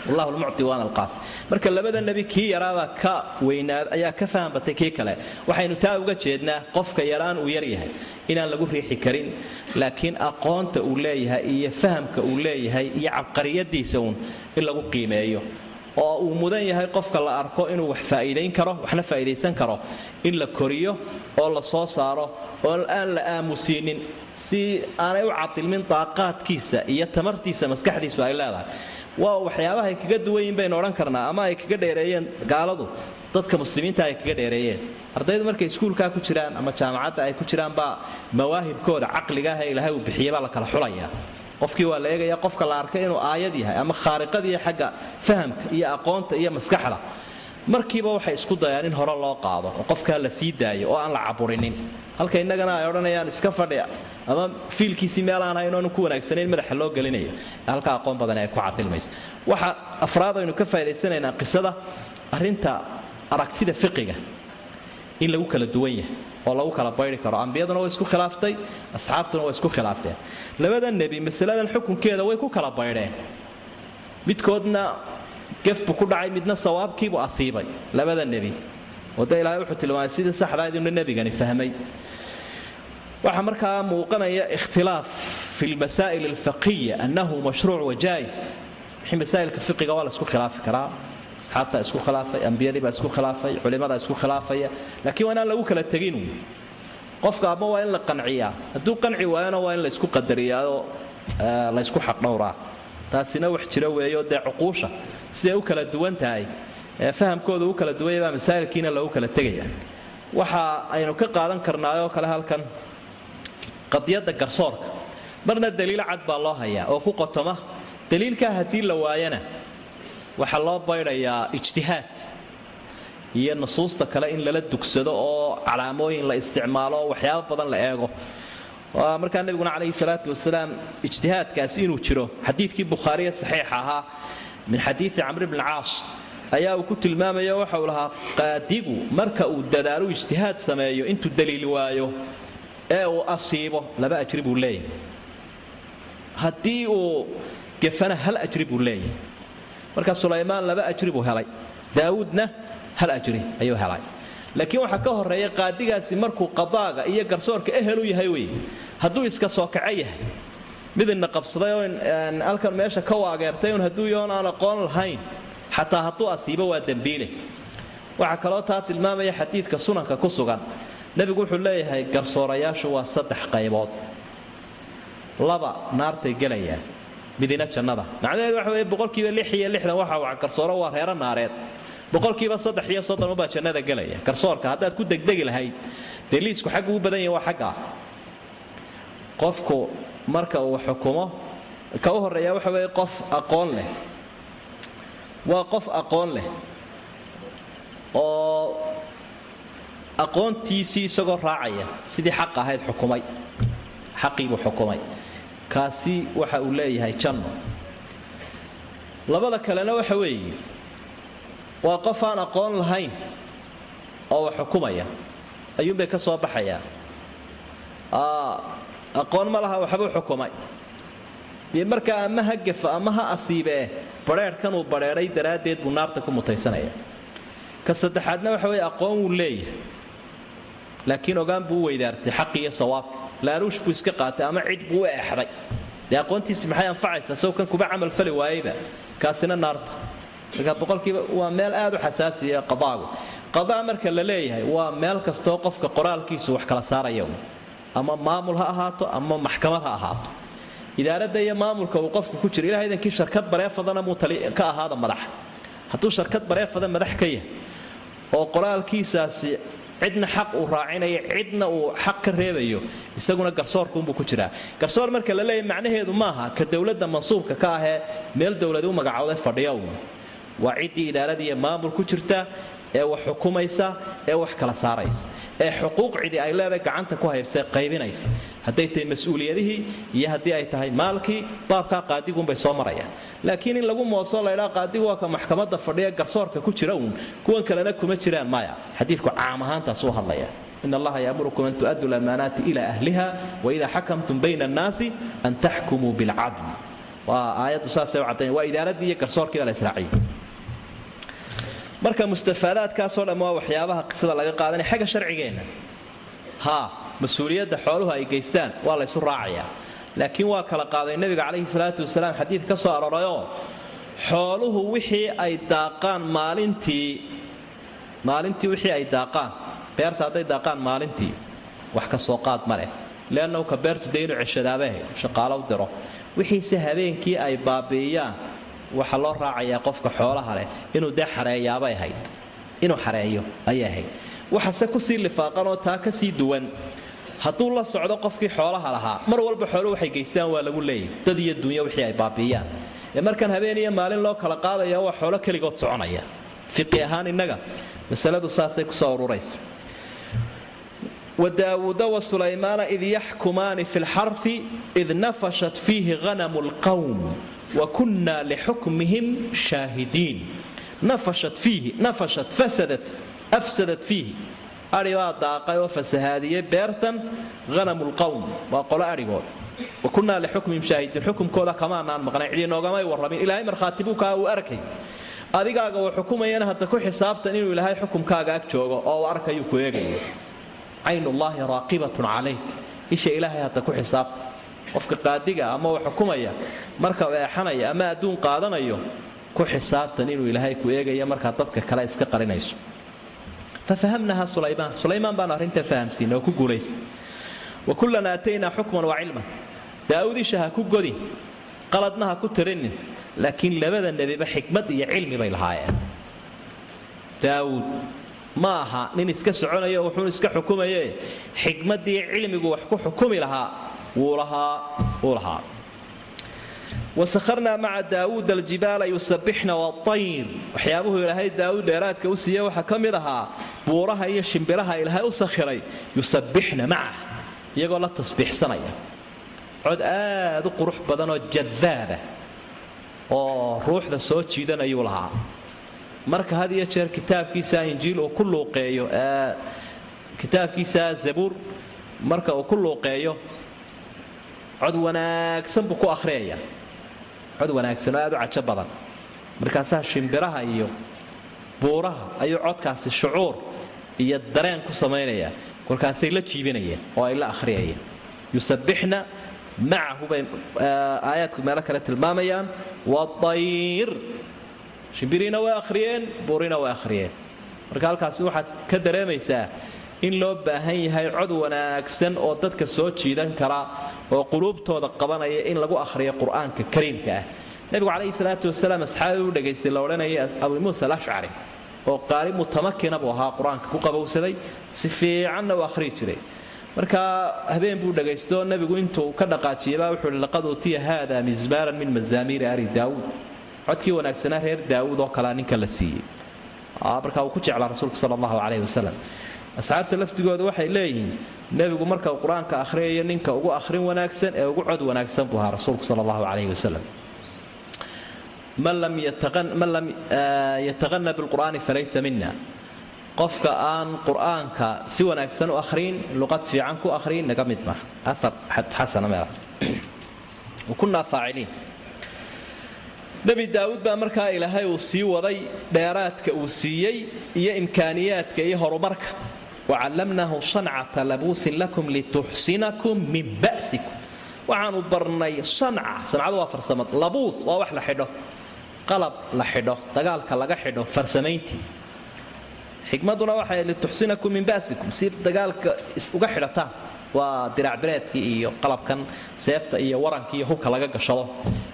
wallahu almucti wa ana alqaasim marka labada nebi kii yaraabaa ka weynaad ayaa ka faham batay kii kale waxaynu taa uga jeednaa qofka yaraan uu yar yahay inaan lagu riixi karin laakiin aqoonta uu leeyahay iyo fahamka uu leeyahay iyo cabqariyadiisa uun in lagu qiimeeyo oo uu mudan yahay qofka la arko inuu wax faa'iideyn karo waxna faa'iideysan karo in la koriyo oo la soo saaro oo aan la aamusiinin si aanay u cadilmin daaqaadkiisa iyo tamartiisa maskaxdiisu ay leedahay waa waxyaabaha ay kaga duwan yihiin baynu odhan karnaa ama ay kaga dheereeyeen gaaladu dadka muslimiinta ay kaga dheereeyeen ardaydu markay iskuulkaa ku jiraan ama jaamacadda ay ku jiraan baa mawaahibkooda caqliga ah ee ilaahay uu bixiyey baa la kala xulayaa qofkii waa la eegaya qofka la arkay inuu aayad yahay ama khaariqadii xagga fahamka iyo aqoonta iyo maskaxda markiiba waxay isku dayaan in hore loo qaado oo qofkaa la sii daayo oo aan la caburinin halka innagana ay odhanayaan iska fadhiya ama fiilkiisii meel aan hayn oonu ku wanaagsanayn madaxa loo gelinayo halka aqoon badan ay ku cadilmayso waxa afraad aynu ka faa'iidaysanaynaa qisada arrinta aragtida fiqiga in lagu kala duwan yahay oo lagu kala bayri karo ambiyaduna way isku khilaaftay asxaabtuna way isku khilaafeen labada nebi masaladan xukunkeeda way ku kala bayreen midkoodna gefbu ku dhacay midna sawaabkiibu asiibay labada nebi wada ilaahay wuxuu tilmaamay sidii saxda inuu nebigani fahmay waxa markaa muuqanaya ikhtilaaf fi almasaa'il alfiqhiyya annahu mashruuc wa jaais wixii masaa'ilka fiqiga waa la isku khilaafi karaa asxaabta isku khilaafay ambiyadii baa isku khilaafay culimada isku khilaafaya laakiin waa inaan lagu kala tegin qofka ama waa in la qanciyaa hadduu qanci waayana waa in la isku qadariyaa oo la isku xaq dhowraa taasina wax jira weeyo dee cuquusha siday u kala duwan tahay fahamkooda u kala duwan yahay masaa'ilkiina lagu kala tegaya waxa aynu ka qaadan karnaayoo kale halkan qadiyada garsoorka marna daliil cad baa loo hayaa oo ku qotoma daliilka hadii la waayana waxa loo bayrayaa ijtihaad iyo nusuusta kale in lala dugsado oo calaamooyin la isticmaalo waxyaabo badan la eego markaa nabiguna calayhi salaatu wasalaam ijtihaadkaasi inuu jiro xadiidkii bukhaariye saxiixa ahaa min xadiidi camr ibn caas ayaa uu ku tilmaamaya waxa uu lahaa qaadigu marka uu dadaalo ijtihaad sameeyo intuu daliil waayo ee uu asiibo laba ajri buu leeyahay haddii uu gefana hal ajri buu leeyahay marka sulaymaan laba ajri buu helay daawudna hal ajri ayuu helay laakiin waxa ka horeeya qaadigaasi markuu qadaaga iyo garsoorka ehel u yahay weey hadduu iska soo kacay yahay midna qabsaday oo halkan meesha ka waageertay oo hadduu yoon aan aqoon lahayn xataa hadduu asiibo waa dambiile waxa kaloo taa tilmaamaya xadiidka sunanka ku sugan nabigu wuxuu leeyahay garsoorayaashu waa 3 qaybood laba naartay galayaan midina jannada macnaheedu waxa weeye boqolkiiba 6 iyo 60 waxa uu garsooro waa reer naareed boqolkiiba 3 iyo 30 u baa jannada galaya garsoorka haddaad ku degdegi lahayd daliisku xaq uu badan yahay waa xaqa qofku marka uu xukumo ka horeeya waxa weeye qof aqoon leh waa qof aqoon leh oo aqoontiisii isagoo raacaya sidii xaq ahayd xukumay xaqiibu xukumay kaasi waxa uu leeyahay janno labada kalena waxa weeye waa qof aan aqoon lahayn oo xukumaya ayuunbay ka soo baxaya aqoon ma laha waxbuu xukumay dee markaa ama ha gafa ama ha asiibee bareerkan uu bareeray daraaddeed buu naarta ku mutaysanaya ka saddexaadna waxa weeye aqoon wuu leeyahay laakiin ogaan buu weydaartay xaq iyo sawaabka laaruush buu iska qaatay ama cid buu u eexday dee aqoontiisi maxay anfacaysaa sawkan kuba camal fali waayeyba kaasina naarta marka boqolkiiba waa meel aad u xasaasiya qadaagu qadaa marka la leeyahay waa meel kastoo qofka qoraalkiisu wax kala saaraya ama maamul ha ahaato ama maxkamad ha ahaato idaaradda iyo maamulka uu qofku ku jiro ilaahay idankii shirkad bareefadana muu ka ahaada madax hadduu shirkad bareefada madax ka yahay oo qoraalkiisaasi cidna xaq uu raacinayo cidna uu xaq ka reebayo isaguna garsoorku unbuu ku jiraa garsoor marka la leeyahay macnaheedu maaha ka dowladda mansuubka ka ahee meel dowlad u magacowday fadhiya waa ciddii idaaradii iyo maamul ku jirta ee wax xukumaysa ee wax kala saaraysa ee xuquuq cidi ay leedahay gacanta ku haysa qaybinaysa hadday tahay mas'uuliyadihii iyo haddii ay tahay maalkii baabka qaadiguunbay soo marayaan laakiin in lagu mooso la idhaa qaadigu waa ka maxkamadda fadhiya garsoorka ku jira kuwan kalena kuma jiraan maya xadiidku caam ahaantaas uu hadlaya إن الله يأمركم أن تؤدوا الأمانات إلى أهلها وإذا حكمتم بين الناس أن تحكموا بالعدل وآيات ساسة وعطين وإذا ردي كرسور كذا الإسرائيل marka mustafaadaadkaasoo dhammaa waxyaabaha qisada laga qaadanay xagga sharcigeena mas-uuliyadda xooluhu ay geystaan waa la isu raacayaa laakiin waa kala qaaday nabiga calayhi salaatu wasalaam xadiid ka soo arorayoo xooluhu wixii ay daaqaan maalintii wixii ay daaqaan beerta hadday daaqaan maalintii wax ka soo qaad ma leh leannahu ka beertu dee inuu ceshadaabahay shaqaalo u diro wixiise habeenkii ay baabi'iyaan waxa loo raacayaa qofka xoolaha leh inuu dee xareeyaabay ahayd inuu xareeyo ayay ahayd waxase kusii lifaaqanoo taa ka sii duwan hadduu la socdo qofkii xoolaha lahaa mar walba xoolo waxay geystaan waa lagu leeyahy dad iyo dunya wixii ay baabi'iyaan ee markan habeen iyo maalin loo kala qaadaya waa xoolo keligood soconaya fiqi ahaan innaga masaladu saasay kusoo ururaysa وداود وسليمان إذ يحكمان في الحرث إذ نفشت فيه غنم القوم وكنا لحكمهم شاهدين نفشت أفسدت فيه أريوا داقة وفسهادية بيرتا غنم القوم وقال أريوا وكنا لحكمهم شاهدين الحكم كودا كمان عن مقنعين وقما يورمين إلهي مرخاتبوك وأركي أديقاق وحكومة ينهد كو حسابتا إنه إلهي حكم كاقاك جوغا أو أركي كويقي عين الله راقبة عليك إيش إلهي هذا كو حساب qofka qaadiga ama wax xukumaya marka ay xanaya ama aduun qaadanayo ku xisaabtan inuu ilaahay ku eegayo marka dadka kale iska qarinayso fafahamnaha sulaymaan baan arinta fahamsiinay oo ku guuleystay wa kullana atayna hukman wa ilman daawudi shaha ku godi qaladna ha ku tirinin laakiin labada nebiba xikmad iyo cilmi bay lahaayeen. daawuud ma aha nin iska soconayo wuxuu iska xukumaye xikmadii cilmigu wax ku xukumi lahaa wuu lahaa. wasakharnaa maca daawuud aljibaala yusabbixna waatayr waxyaabuhu ilaahay daawuud dheeraadka u siiyey waxaa ka mid ahaa buuraha iyo shimbiraha ilaahay u sakhiray yusabbixna macah iyagoo la tasbiixsanaya. cod aad u qurux badan oo jadaaba oo ruuxda soo jiidanayuu lahaa. marka had iyo jeer kitaabkiisa injiil uu ku luuqeeyo kitaabkiisa zabuur marka uu ku luuqeeyo cod wanaagsan buu ku akhriyaya. cod wanaagsan oo aad u cajo badan markaasaa shimbiraha iyo buuraha ayuu codkaasi shucuur iyo dareen ku samaynaya kolkaasay la jiibinayeen oo ay la akhriyayeen. yusabbixna macahu bay aayaadku meelo kale tilmaamayaan. waatayr shimbiriina way akhriyeen buurina way akhriyeen. marka halkaasi waxaad ka dareemaysaa in loo baahan yahay cod wanaagsan oo dadka soo jiidan kara oo quluubtooda qabanaya in lagu akhriyo qur-aanka kariimka ah. nabigu calayhi salaatu wasalaam asxaabi u dhagaystay la odhanayay abu muusa alashcari oo qaari mutamakina buu ahaa qur-aanka ku qabowsaday si fiicanna u akhriyi jiray. marka habeen buu dhagaysto nabigu intuu ka dhaqaajiyaba wuxuu yidhi laqad utiya haada mizmaaran min mazaamiiri ali daawuud codkii wanaagsanaa reer daawuud oo kalea ninka la siiyey. marka uu ku jeclaa rasuulku sala allahu calayhi wasalam. asxaabta laftigooda waxay leeyihiin nebigu marka uu qur-aanka akhriyayo ninka ugu akhrin wanaagsan ee ugu cod wanaagsan buu ahaa rasuulku sala allahu calayhi wasalam. man lam yataqana bilqur'aani falaysa mina qofka aan qur'aanka si wanaagsan u akhriin luqad fiican ku akhriin naga mid maaha. aar xasana meel kunaa faaciliin. nebi daawuud baa markaa ilaahay uu sii waday dheeraadka uu siiyey iyo imkaaniyaadka iyo horumarka. wacallamnaahu sancata labuusin lakum lituxsinakum min ba'sikum waxaanu barnay sancadu waa farsamad. labuus waa wax la xidho qalab la xidho dagaalka laga xidho farsamayntii. xikmaduna waxay lituxsinakum min ba'sikum si dagaalka uga xidhataan waa diracbireedkii iyo qalabkan seefta iyo waranka iyo hubka laga gashado.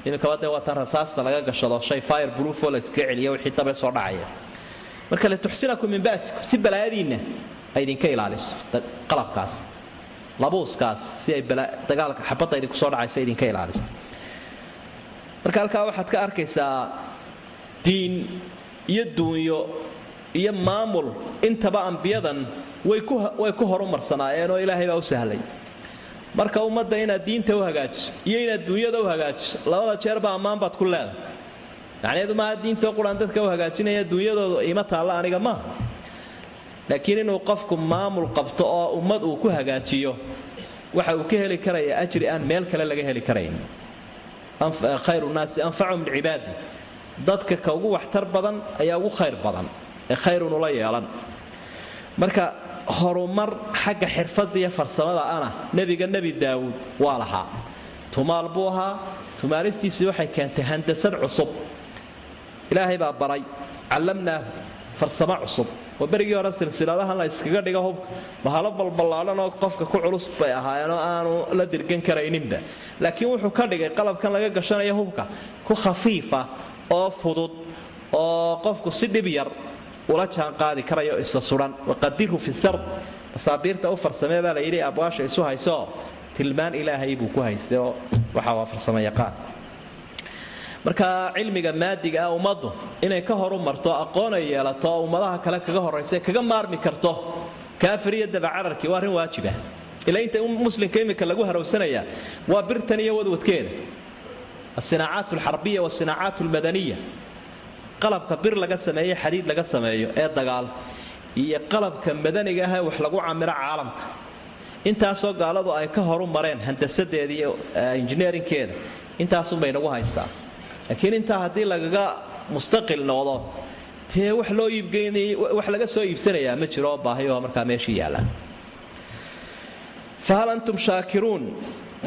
iminkaba dee waa tan rasaasta laga gashado shay fire proof oo la iska celiyo wixii dabe soo dhacaya. marka lituxsinakum min ba'sikum si balaayadiinna ay idinka ilaaliso qalabkaas labuuskaas si ay dagaalka xabadda idinku soo dhacaysa idinka ilaaliso. marka halkaa waxaad ka arkaysaa diin iyo duunyo iyo maamul intaba ambiyadan way ku horumarsanaayeen oo ilaahay baa u sahlay. marka ummadda inaad diinta u hagaajiso iyo inaad duunyada u hagaajiso labada jeerba ammaan baad ku leedahay. macnaheedu maaha diintoo quraan dadka u hagaajinaya duunyadooda ima taalla aniga maaha. laakiin inuu qofku maamul qabto oo ummad uu ku hagaajiyo waxa uu ka heli karaya ajri aan meel kale laga heli karayn. khayru naasi anfacum licibaadi dadka ka ugu waxtar badan ayaa ugu khayr badan ee khayrun ula yeelan. marka horumar xagga xirfadda iyo farsamada ana nebi daawuud waa lahaa. tumaal buu ahaa. tumaalistiisii waxay keentay handasad cusub. ilaahay baa baray callamnaahu farsamo cusub oo berigii hore silsiladahan la iskaga dhigo hubka bahalo balballaadhan oo qofka ku culus bay ahaayeen oo aanu la dirgan karayninba. laakiin wuxuu ka dhigay qalabkan laga gashanayo hubka ku khafiifa oo fudud oo qofku si dhib yar ula jaan qaadi karayo isa suran. waqadirhu fi sard masaabiirta u farsamee baa la yidhi abwaasha isu hayso tilmaan ilaahay buu ku haystay oo waxa waa farsamo yaqaan. marka cilmiga maadiga ah ummaddu inay ka horumarto aqoon ay yeelato oo ummadaha kale kaga horaysa kaga maarmi karto kaafir iyo dabacararkii waa arrin waajib ah. ilaa inta muslimka imika lagu harowsanaya waa birtan iyo wadwadkeeda. الصناعات الحربية والصناعات المدنية qalabka bir laga sameeyo xadiid laga sameeyo ee dagaal iyo qalabka madaniga ah wax lagu camiro caalamka intaasoo gaaladu ay ka horumareen handasadeeda iyo engineeringkeeda intaasun bay nagu haystaa. laakiin intaa haddii lagaga mustaqil noqdo tee wax loo iibgeynay wax laga soo iibsanayaa ma jiro baahiyo markaa meeshii yaalaan. fahal antum shaakiruun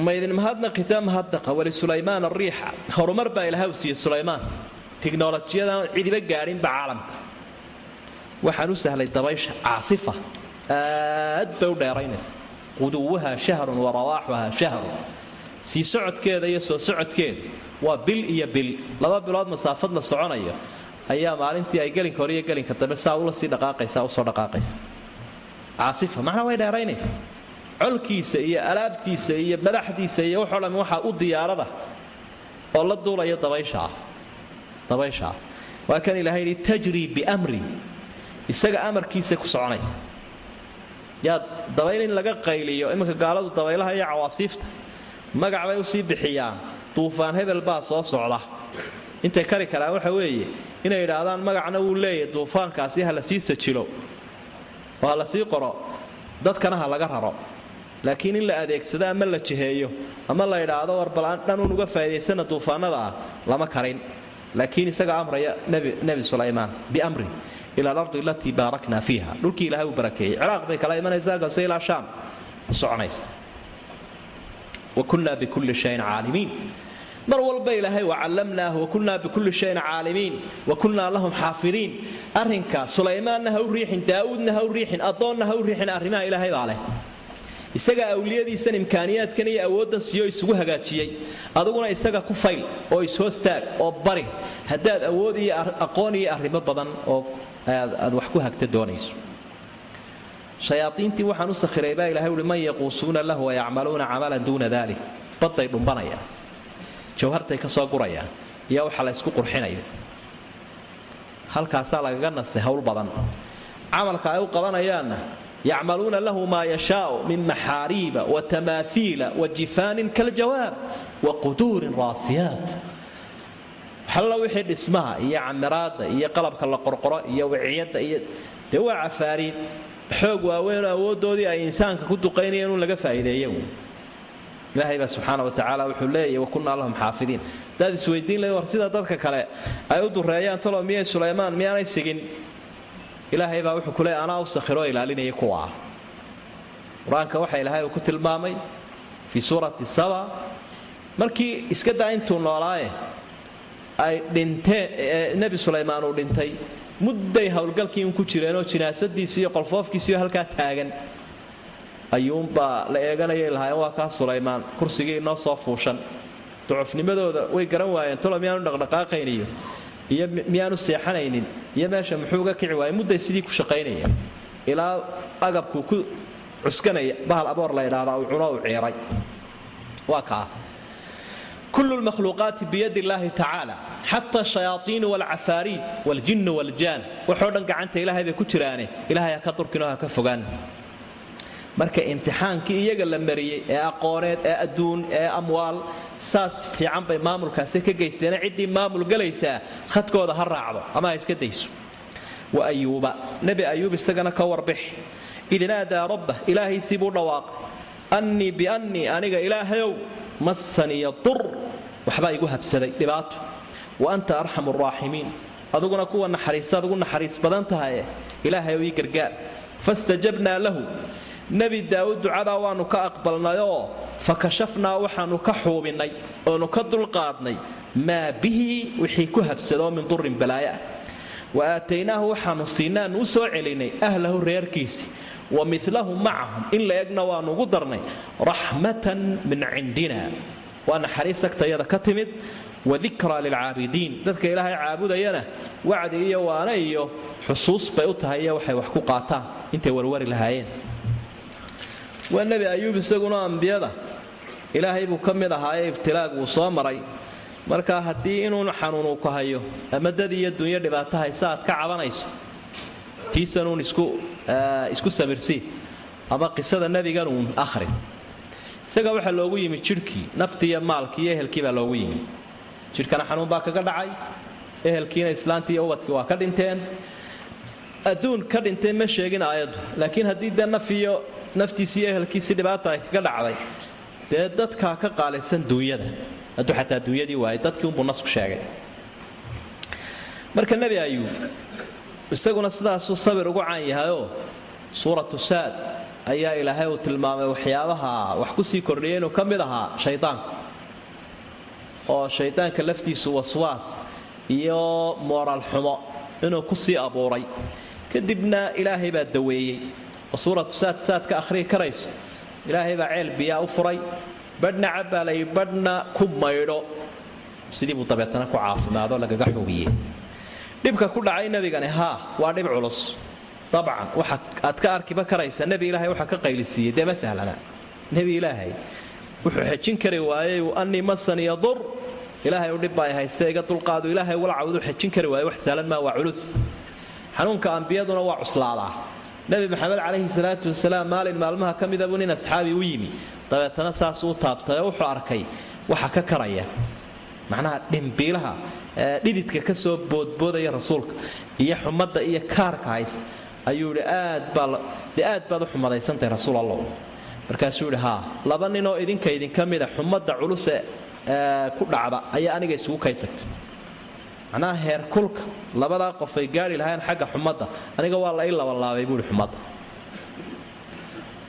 ma idin mahadna qitam hadqa wali sulaymaan ar-riiha horumar baa ilaahay u siiyay sulaymaan tiknoolajiyada cidiba gaarin ba caalamka waxaan u sahlay dabaysha caasifa aad bay u dheeraynaysa quduwaha shahrun wa rawaahuha shahrun sii socodkeeda iyo soo socodkeeda waa bil iyo bil 2 bilood masaafad la soconayo ayaa maalintii ay gelinka hore iyo gelinka dambe saa ula sii dhaqaaqaysaa u soo dhaqaaqaysa caasifa macna way dheeraynaysa colkiisa iyo alaabtiisa iyo madaxdiisa iyo waxa dhan waxa u diyaarada oo la duulaya dabaysha waa kan ilaahay tajri bi amri isaga amarkiisa ku soconaysa yaa dabayl in laga qayliyo iminka gaaladu dabaylaha iyo cawaasiifta magac bay u sii bixiyaan duufaan hebel baa soo socda intay kari karaan waxa weeye inay yiraahdaan magacna uu leeyahay duufaankaasi ha la sii sajilo waa la sii qoro dadkana ha laga raro laakiin in la adeegsado ama la jiheeyo ama la yiraahdo war balan dhan uga faa'iideysana duufaanada lama karin laakiin isaga amraya nabi Suleymaan bi amri ila al-ardi allati barakna fiha dhulkii ilaahay u barakeeyay Ciraaq bay kala imanaysaa gaasoo ilaa Shaam soconaysa wa kunna bi kulli shay'in aalimin mar walba ilaahay wa 'allamnaahu wa kunna bi kulli shay'in aalimin wa kunna lahum xaafidiin arrinka Suleymaanna ha u riixin Daawudna ha u riixin adoonna ha u riixin arrimaha ilaahay baa leh isaga awliyadiisa imkaaniyaadkan iyo awoodan siyo isugu hagaajiyay aduguna isaga ku fayl oo ishoostaag oo bari hadaad awood iyo aqoon iyo arrimo badan oo aad wax ku hagta doonayso shayaatiintii waxaan u sakhiray baa ilaahay wali man yaquusuna lahu wa ya'maluna 'amalan duuna dhalik baday dhumbanaya jawhartay ka soo guraya iyo waxa la isku qurxinayo halkaas lagaga nasay hawl badan amalka ay u qabanayaana يعملون له ما يشاء من محاريب وتماثيل وجفان كالجواب وقدور راسيات حلا وحيد اسمها هي عمراد هي قلب كلا قرقره هي وعيد هي دوا عفاريد حوق واوين اودودي اي انسان كدقينين انو لغا فايديو ilaahay ba subhanahu wa ta'ala wuxuu leeyahay wa kunna lahum xaafidiin dad isweydiin leh war sida dadka kale ay u dureeyaan tolomiyay Suleymaan miyaanay sigin ilaahay baa wuxuu ku leeyahay ana u sakhiro ilaalinaya kuwa quraanka waxa ilaahay ku tilmaamay fi suurati saba markii iska daa intuu noolaaye ay dhinteen nabi Suleymaan uu dhintay mudday hawlgalkii ku jireen oo jinaasadiisa iyo qolfoofkiisa halka taagan ayuunba la eeganayay ilaahay waa ka Suleymaan kursigii noo soo fuushan ducufnimadooda way garan waayeen tolomiyaan dhaqdhaqaaqayniyo iyo miyaanu seexanaynin iyo meesha muxuu ga kici waayay mudday sidii ku shaqaynaya ilaa agabku ku cuskanaya bahal aboor la yiraahdo uu cuno u ciiray waa ka كل المخلوقات بيد الله تعالى حتى الشياطين والعفاريت والجن والجان وحودن غعنت إلهي bay ku jiraane ilaahay ka turkino ka fogaan marka imtixaankii iyaga la mariyay ee aqooneed ee adduun ee amwaal saas fiican bay maamulkaasi ka geysteen cidii maamul galaysa khadkooda ha raacdo ama iska dayso wa ayuba nabi ayub isagana ka warbix idinaada rabbah ilaahi sibu dhawaaq anni bi anni aniga ilaahayow masani yadur waxba igu habsaday dhibaato wa anta arhamur rahimin aduguna kuwa naxariisada ugu naxariis badan tahay ilaahayow ii gargaar fastajabna lahu nabi daawud ducada waanu ka aqbalnayo fakashafna waxaanu ka xuubinay oo ka dulqaadnay ma bihi wixii ku habsado min durin balaaya wa aataynaahu waxaanu siinaan u soo celinay ahlahu reerkiisi wa mithlahu ma'ahum in la egna waanu ugu darnay rahmatan min indina wa naxariisagtayada ka timid wa dhikra lil aabidiin dadka ilaahay caabudayana wacdi iyo waana iyo xusuus bay u tahay waxay wax ku qaataan intay warwari lahaayeen والنبي أيوب سجنا أنبياء إلهي بكمل هاي ابتلاء وصامري مركا هدي إنه نحنون وكهيو أمدد الدنيا دبعتها ساعات كعبانيس تيسنون إسكو سمرسي أما قصة النبي قالون آخر سجوا حلوي من شركي نفتي مالك يهل كيف حلوي شركة نحنون باك قدعي يهل كينا إسلامتي أوتك وكدنتين أدون كدنتين مش يجينا عيد لكن هدي ده نفيه naftiisii ehelkiisii dhibaata ay kaga dhacday dadka ka qaalaysan duuyada haduu xataa duuyadii waay dadkii uu nasku sheegay marka nabi ayub isaguna sidaas uu sabir ugu caan yahay suuratu saad ayaa ilaahay uu tilmaamay waxyaabaha wax ku sii kordhiyay inuu kamid ahaa shaytaanka oo shaytaanka laftiisu waswaas iyo moral xumo inuu ku sii abuuray kadibna ilaahay baa daweeyay وصورة سات كأخري كريس إلهي بعيل بيا أفري badhna cabalay badhna ku maydho sidii buu dabeetana ku caafimaado lagaga xugiyey dhibka ku dhacay nabigani waa dhib culus dabcan waxa aad ka arkiba karaysa nabi ilaahay waxa ka qaylisiiyay de ma sahlana nabi ilaahay wuxuu xajin kari waayay anni masan yadur ilaahay u dhib bay haystay iga dulqaado ilaahay walacawdu xajin kari waayay wax sahlan ma waa culus xanuunka anbiyaduna waa cuslaadaa nabi maxamed calayhi salaatu wasalaam maalmaha ka mida buu nin asxaabi u yimi dabeetana saas uu taabtay wuxuu arkay waxa ka karaya macnaha dhimbiilaha dhididka ka soo boodboodaya rasuulka iyo xumadda iyo kaarka haysta ayuu yidhi aad baad u xumadaysantahay rasuul allah markaasuu yidhi laba ninoo idinka mida xumadda culus ku dhacda ayaa aniga isugu kay tagtay macnaha heer kulka labadaa qof ay gaari lahayn xagga xumadda aniga waa la ii labanlaabay buuhi xumadda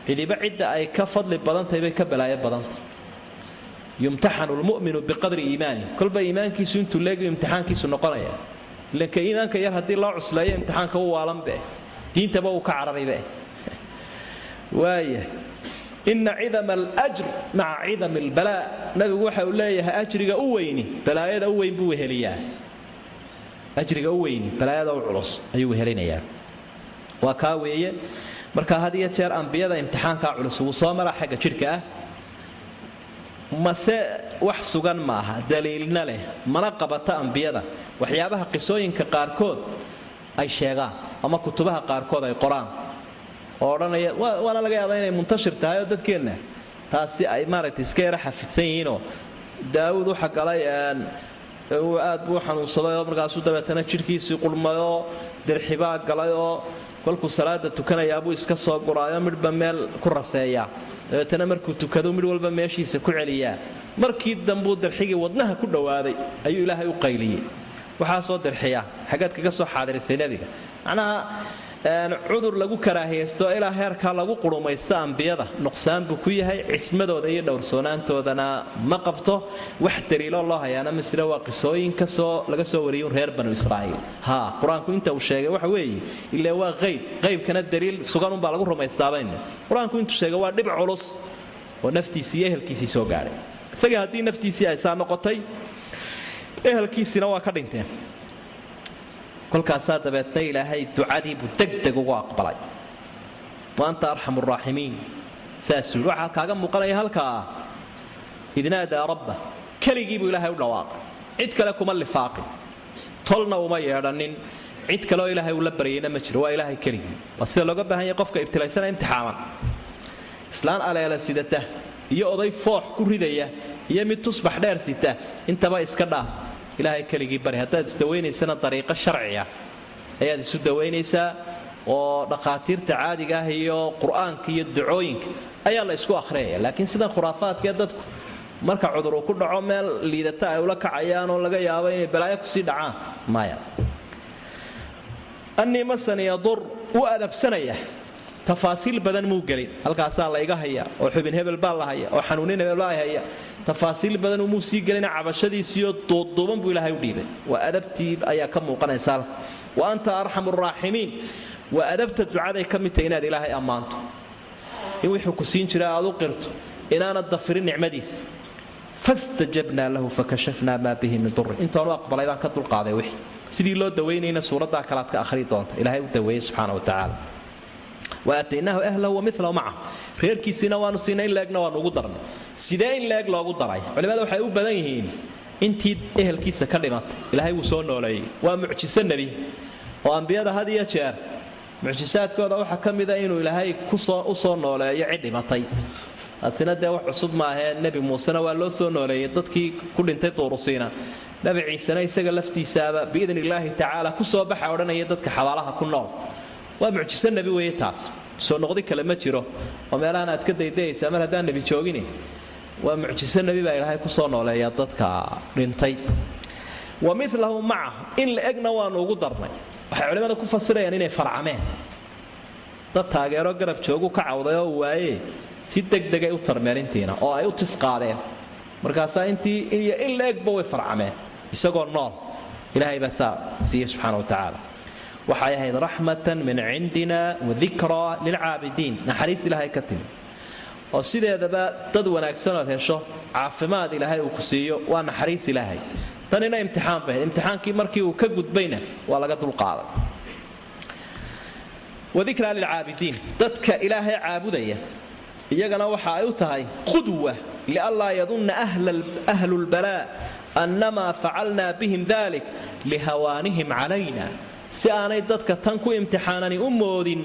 cidiba cidda ay ka fadli badantahay bay ka balaayo badantay yumtaxanu lmu'minu biqadri iimaani kolba iimaankiisu intuu leegi imtixaankiisu noqonaya ilanka iimaanka yar haddii loo cusleeyo imtixaanka u waalanbe diintaba uu ka cararaybe waaya ina cidama alajr maca cidami albalaa nabigu waxa uu leeyahay ajriga u weyni balaayada u weyn buu weheliyaa ajriga u weyni balaayada u culus ayuu wehelinayaa waa kaa weeye marka had iyo jeer ambiyada imtixaankaa culus ugu soo maraa xagga jidhka mase wax sugan maaha daliilna leh mana qabata ambiyada waxyaabaha qisooyinka qaarkood ay sheegaan ama kutubaha qaarkood ay qoraan oo odhanaya waana laga yaabaa inay muntashir tahay oo dadkeenna taasi ay maaragtay iska yara xafidsan yihiinoo daawud waxa galay aad buu xanuunsaday oo markaasuu dabeetana jidhkiisii qulmayoo dirxibaa galay oo kolkuu salaada tukanayaabuu iska soo guraayo midhba meel ku raseeyaa dabeetana markuu tukado midh walba meeshiisa ku celiyaa markii dambuu dirxigii wadnaha ku dhowaaday ayuu ilaahay u qayliyey waxaa soo dirxiya xaggaad kaga soo xaadirisay nebiga macnaha cudur lagu karaahaysto ilaa heerkaa lagu qurumaysta ambiyada nuqsaan buu ku yahay cismadooda iyo dhowrsoonaantoodana ma qabto wax daliiloo loo hayaana ma jira waa qisooyin laga soo wariyay reer banu israa'iil qur-aanku inta uu sheegay waxa weeye ilaa waa qaybkana daliil sugan unbaa lagu rumaystaabayna qur-aanku intuu sheegay waa dhib culus oo naftiisii iyo ehelkiisii soo gaadhay isagii haddii naftiisii ay saa noqotay ehelkiisina waa ka dhinteen kolkaasaa dabeetna ilaahay ducadiibuu degdeg ugu aqbalay wa anta arxamu raaximiin saasuu yidhi waxaa kaaga muuqanaya halkaa idnaadaa rabba keligiibuu ilaahay u dhawaaqay cid kale kuma lifaaqin tolna uma yeedhanin cid kaleoo ilaahay uu la baryayna ma jiro waa ilaahay keligii waa sida looga baahan yahay qofka ibtilaysana imtixaaman islaan aleela sidata iyo oday foox ku ridaya iyo mid tusbax dheer sita intaba iska dhaaf ilaahay keligii bari haddaad isdawaynaysana dariiqo sharciya ayaad isu dawaynaysaa oo dhakhaatiirta caadiga ah iyo qur-aanka iyo ducooyinka ayaa la isku akhriyaya laakiin sidan khuraafaadkaee dadku marka cudur uu ku dhaco meel liidata ay ula kacayaan oo laga yaabo inay balaayo kusii dhacaan maya annii masan yadur u adabsanaya tafaasiil badan muu gelin halkaasaa la iga haya oo xubin hebel baa la haya oo xanuunin hebel baa haya tafaasiil badan umuu sii gelina cabashadiisiiyo duuduuban buu ilaahay u dhiibay waa adabtii ayaa ka muuqanaysa halka wa anta arxamu raaximiin waa adabta ducaday ka mid tahay inaad ilaahay ammaanto in wuxuu ku siin jira aad u qirto inaanad dafirin nicmadiisa fastajabnaa lahu fakashafnaa maa bihi min durri intoonu aqbalay baan ka dulqaaday wixii sidii loo dawaynayna suuraddaa kalaad ka akhri doonta ilaahay u daweeyey subxaana wa tacaala waataynaahu ahlahu wamilahu macahu reerkiisiina waanu siinay in leegna waanu ugu darnay sidee in leeg loogu daray culimada waxay u badan yihiin intii ehelkiisa ka dhimatay ilaahay wuu soo nooleeyey waa mucjiso nebi oo ambiyada had iyo jeer mucjisaadkooda waxaa ka mida inuu ilaahay u soo nooleeyo cid dhimatay taasina dee wax cusub maahee nebi muusena waa loo soo nooleeyey dadkii ku dhintay duurusiina nebi ciisena isaga laftiisaaba biidni illaahi tacaala ku soo baxa odhanaya dadka xabaalaha ku nool waa mucjiso nebi weeye taas soo noqdi kale ma jiro oo meelahan aad ka daydayaysaa mar haddaan nebi joogine waa mucjiso nebi baa ilaahay ku soo nooleeya dadka dhintay wa milahu macahu in la egna waanu ugu darnay waxay culimmada ku fasirayaan inay farcameen dad taageero garab joogu ka cawday oo waaye si degdegay u tarmeerintiina oo ay u tisqaadeen markaasaa intii iyo in la egba way farcameen isagoo nool ilaahay baa saa siiye subxaana wa tacaala waxay ahayd raxmatan min cindina wadikraa lilcaabidiin naxariis ilaahay ka timi oo sideedaba dad wanaagsan oo hesho caafimaad ilaahay uu ku siiyo waa naxariis ilaahay tanina imtixaan bay imtixaankii markii uu ka gudbayna waa laga dulqaaday wadikra lil aabidiin dadka ilaahay caabudaya iyagana waxa ay u tahay qudwa li alla yadunna ahlul balaa annama fa'alna bihim dhalik lihawanihim alayna si aanay dadka tan ku imtixaanani u moodin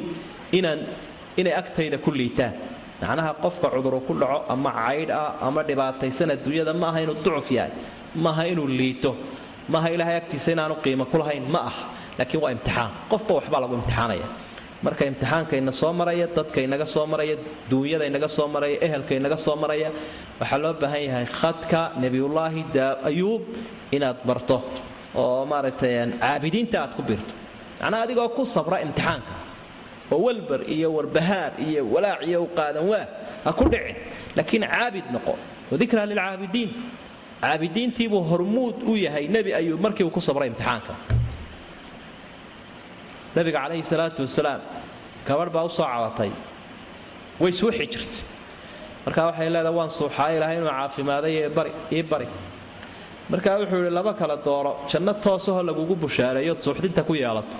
inay agtayda ku liitaan macnaha qofka cudur ku dhaco ama cayd ama dhibaataysan adduunyada ma aha inuu ducuf yahay ma aha inuu liito ma aha ilaahay agtiisa inaanu qiimo ku lahayn ma aha laakiin waa imtixaan qofba waxba lagu imtixaanaya marka imtixaankayna soo maraya dadka inaga soo maraya duunyada inaga soo maraya ehelka inaga soo maraya waxa loo baahan yahay khadka nabiyullaahi ayuub inaad barto oo maaragtay caabidiinta aad ku biirto macnaha adigoo ku sabra imtixaanka oo walbar iyo warbahaar iyo walaac iyo qaadan waa ha ku dhicin laakiin caabid noqo wadikra lil aabidiin caabidiintii buu hormuud u yahay nabi ayuub markii uu ku sabray imtixaanka nabiga calayhi salaatu wasalaam gabar baa u soo cabatay way soo xijirtay marka waxay leedahay waan suuxaa ilaahay inuu caafimaadey ee bari marka wuxuu yiri laba kala dooro janno toosoo lagugu bushaareeyo suuxdinta ku yeelato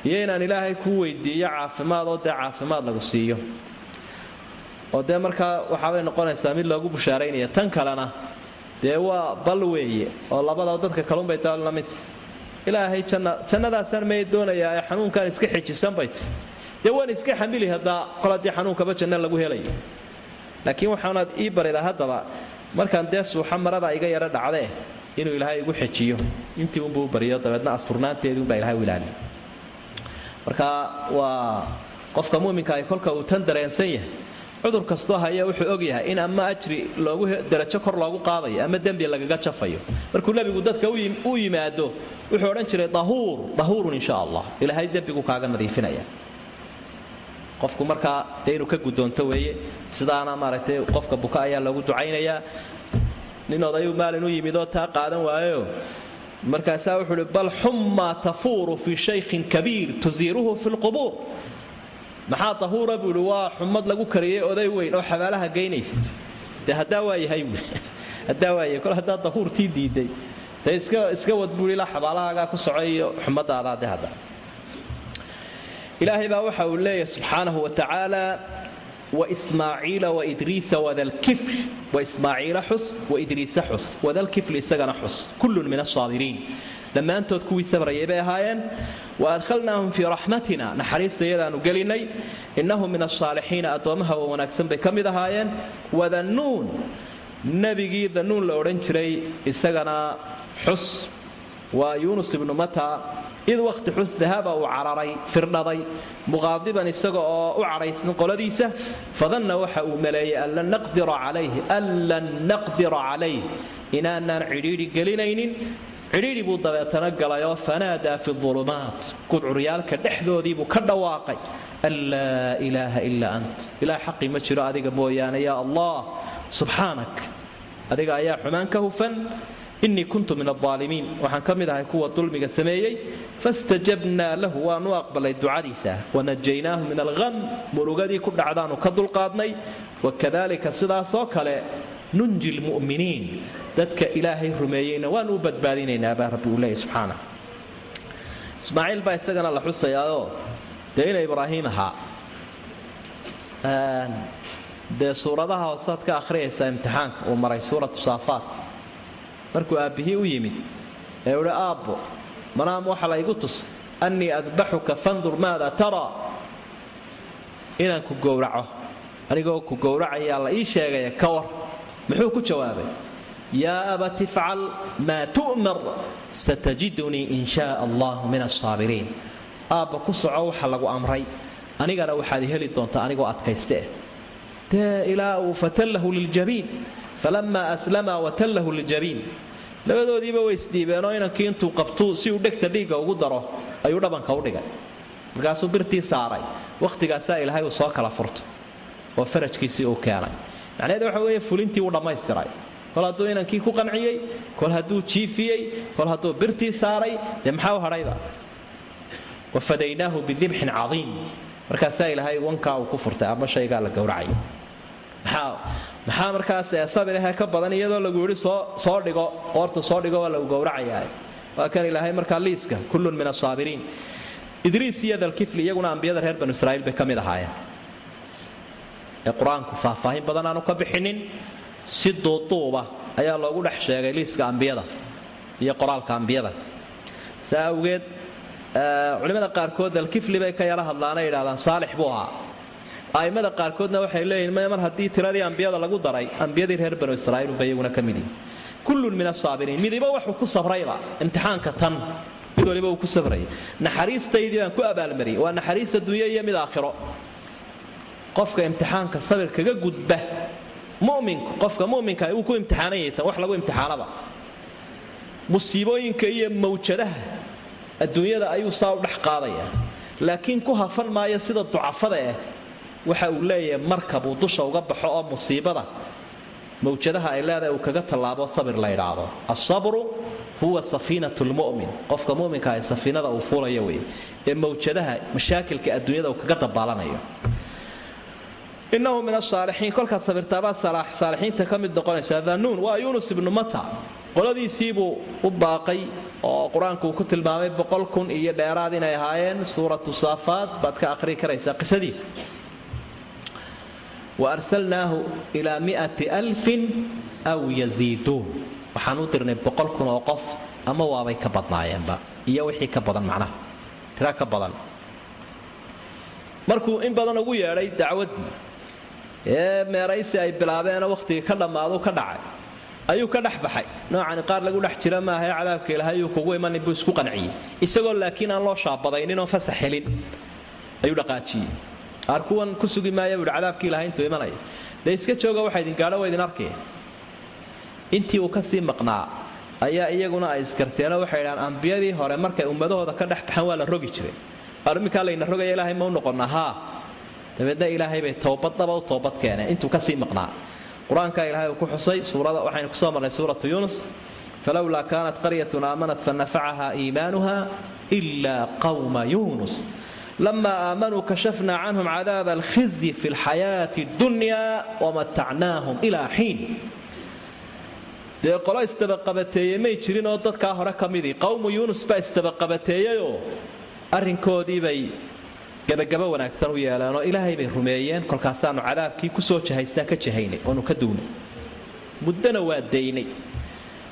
iyo inaan ilaahay ku weydiiyo caafimaad oo dee caafimaad lagu siiyo oo dee markaa waxaabay noqonaysaa mid loogu bushaareynaya tan kalena dee waa bal weeye oo labada dadka kalunbay daal la mid ilaahay jannadaasaan may doonayaa ee xanuunkan iska xijisan bay tii dee waan iska xamili haddaa kol haddii xanuunkaba janno lagu helayo laakiin waxaanaad ii baridaa haddaba markaan dee suuxa marada iga yaro dhacdee inuu ilaahay igu xejiyo intii unbuu bariyo dabeedna asturnaanteedii unbaa ilaahay u ilaaliyo marka waa qofka muuminka ay kolka uu tan dareensan yahay cudur kastoo haya wuxuu og yahay in ama ajri loogu darajo kor loogu qaadayo ama dembi lagaga jafayo markuu nabigu dadka u yimaado wuxuu odhan jiray dahuurun insha allah ilaahay dembigu kaaga nadiifinaya qofku markaa dee inuu ka guddoonto weeye sidaana maaragtay qofka buka ayaa loogu ducaynayaa nin odayu maalin u yimid oo taa qaadan waayo markaasaa wuxuu uhi bal xummaa tafuuru fii shaykhin kabiir tusiiruhu fi lqubuur maxaa dahuura buu ihi waa xumad lagu kariyey oday weyn oo xabaalaha geynaysa dee haddaa waa yahay buui haddaa waa yahay kol haddaa dahuurtii diiday dee iska wad buui ilaa xabaalahaagaa ku soco iyo xumadaada de hadda ilaahay baa waxa uu leeyahay subxaanahu wa tacaala وإسماعيل وإدريس وذا الكفل وإسماعيل حس وإدريس حس وذا الكفل إسقنا حس كل من الصابرين لما أنتوا تكوي سبر يبقى هايان وأدخلناهم في رحمتنا نحريص سيدا نقلني إنهم من الصالحين أطومها ونكسم بكم ذا هايان وذا النون نبي ذا النون لورنشري إسقنا حس ويونس بن متى إذ وقت حس ذهب وعرري فرنضي مغاضبا السقى وعريس قلديسه فظن وحا ملاي ألا نقدر عليه إننا عريري قلينين عريري بوضا يتنقل فنادى في الظلمات كل عريالك دحذو ذي بكرد واقع ألا إله إلا أنت إله حقي مجرى أذيك بويانا يا الله سبحانك أذيك يا حمانك فن إني كنت من الظالمين وحن كم ذا هو الظلم السمايي فاستجبنا له ونقبل الدعاء ديسه ونجيناه من الغم مرغدي كل عدان كدل قادني وكذلك صدا سوكله ننجي المؤمنين ذاتك إلهي رميين ونوبد بالين أبا رب الله سبحانه إسماعيل با يسغن الله حسيا دين إبراهيم ها ده سورتها وسط كاخريسا امتحانك ومري سورة صافات markuu aabihii u yimid ee uu aabbo manaam waxa la igu tus anni adbahuka fanzur maada tara inaan ku gowraco anigoo ku gowracaya la ii sheegay ka war muxuu ku jawaabay yaa abati fa'al ma tu'mar satajiduni in shaa Allah min as-sabirin aabba ku soco waxa lagu amray anigana waxaad heli doontaa anigoo adkayste ta ilaa fatallahu liljabin فلما أسلم وتله للجبين labadoodiiba way isdiibeen oo inankii intuu qabto si uu dhegta dhiiga ugu daro ayuu dhabanka u dhigay markaasuu birtii saaray waqtigaas ilaahay uu soo kala furto oo farajkiisii uu keenay macnaheedu waxa weeye fulintii uu dhammaystiray kol hadduu inankii ku qanciyey kol hadduu jiifiyey kol hadduu birtii saaray dee maxaa u hadhayba wafadaynaahu bidibxin cadiim markaasaa ilaahay wankaa uu ku furtay ama shaygaa la gowracay. maxaa markaas sabir ah ka badan iyadoo lagu yiri soo dhigo qoorta soo dhigo waa lagu gowracayaa. waa kan ilaahay markaa liiska kullun min as-saabiriin. idriis iyo dalkifli iyaguna ambiyada reer banu israa'iil bay kamid ahaayeen ee quraanku faahfaahin badan aanu ka bixinin si duuduuba ayaa loogu dhex sheegay liiska ambiyada iyo qoraalka ambiyada. saawgeed culimada qaarkood dalkifli bay ka yara hadlaanay yiraahdaan saalix buu ahaa. aimada qaarkoodna waxay leeyihiin mar haddii tiradii ambiyada lagu daray ambiyadii reer banu israa'iil bay iyaguna ka mid yihiin. kullun min as-saabiriin midiba wuxuu ku sabrayba imtixaanka tan mid waliba uu ku sabray. naxariistaydii baan ku abaalmariyay waa naxariista dunya iyo mid aakhiro. qofka imtixaanka sabir kaga gudba mu'minku qofka mu'minka uu ku imtixaanayay tan wax lagu imtixaanaba musiibooyinka iyo mawjadaha adduunyada ayuu saa u dhex qaadaya laakiin ku hafan maayo sida ducafada ah. waxa uu leeyahay markab uu dusha uga baxo oo musiibada mawjadaha ay leedahay uu kaga tallaabo sabir la yiraahdo. as-sabru huwa safiinatul mu'min qofka mu'minka ay safiinada uu fuulayo way ee mawjadaha mashaakilka adduunyada uu kaga dabaalanayo. innahu min as-saalihiin kolka sabirtaaba saalihiinta kamid noqonaysa. dhanuun waa yunus ibn mata qoladiisiibuu u baaqay oo quraanku ku tilmaamay 100,000 iyo dheeraad inay ahaayeen. suuratu saafaat baad ka akhri karaysaa qisadiisa. وأرسلناه إلى 100,000 أو يزيدون وحنو ترني 100,000 وقف أما وابي كبضنايين با إيا وحي كبضن معناه ترى كبضن مركو إن بدن أقول يا ريت دعوتي ما رئيسي أي بلابين وقتي كلا ما أذو كدعي أيو كدح بحي نوعا قال لقول احترا ما هي عذابك لها أيو كوي من يبسكو قنعي يسقول لكن الله شاب بضينين فسحلين أيو لقاتي arkuwan ku sugi maaya wada cadaabkii ilaahay intuu imanay day iska jooga waxa idin gaadho idin arkay intii uu ka sii maqnaa ayaa iyaguna ay iskarteen waxa yiraan ambiyadii hore markay ummadahooda ka dhax baxan waa la rogi jiray arrimka leeyna rogay ilaahay ma u noqonaha dabeedna ilaahay bay toobad keenay intuu ka sii maqnaa. quraanka ilaahay ku xusay suurada waxaan ku soo marnay suuratu yunus falawla kanat qaryatun amanat fanafa'aha iimanuha illa qawma yunus لما آمنوا كشفنا عنهم عذاب الخزي في الحياة الدنيا ومتعناهم إلى حين. قال استبقبتي ما يجرين وددك هره كميدي قوم يونس با استبقبتيو arrinkoodii bay gabagaba wanaagsan u yeelaan oo ilaahay bay rumeeyeen kolkaasaanu cadaabkii ku soo jahaystaa ka jahaynay oo nu ka duunay muddana waa deynay.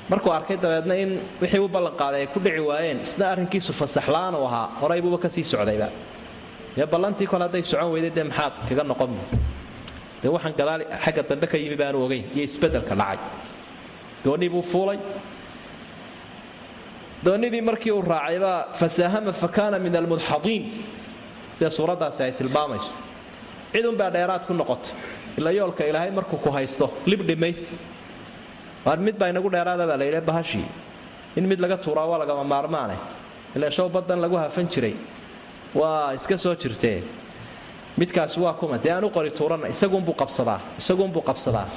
markuu arkay dabeedna in wixii uu ballan qaaday ku dhici waayeen isna arrinkiisu fasaxlaan oo ahaa horay buu ka sii socdayba. ya ballantii kala haday socon weyday maxaad kaga noqon waxaan gadaal xagga dambe ka yimi baan ogeyn iyo isbedelka dhacay. doonii buu fuulay doonidii markii uu raacayba fasahama fakana min almudhadin sida suuradaasi ay tilmaamayso. cidun baa dheeraad ku noqotay ila yoolka ilaahay markuu ku haysto lib dhimays war mid baa inagu dheeraada baa leeyahay bahashi in mid laga tuuraa waa laga maarmaanay ila show badan lagu hafan jiray waa iska soo jirtee midkaas waa kuma de aanu qori tuurana isagu buu qabsadaa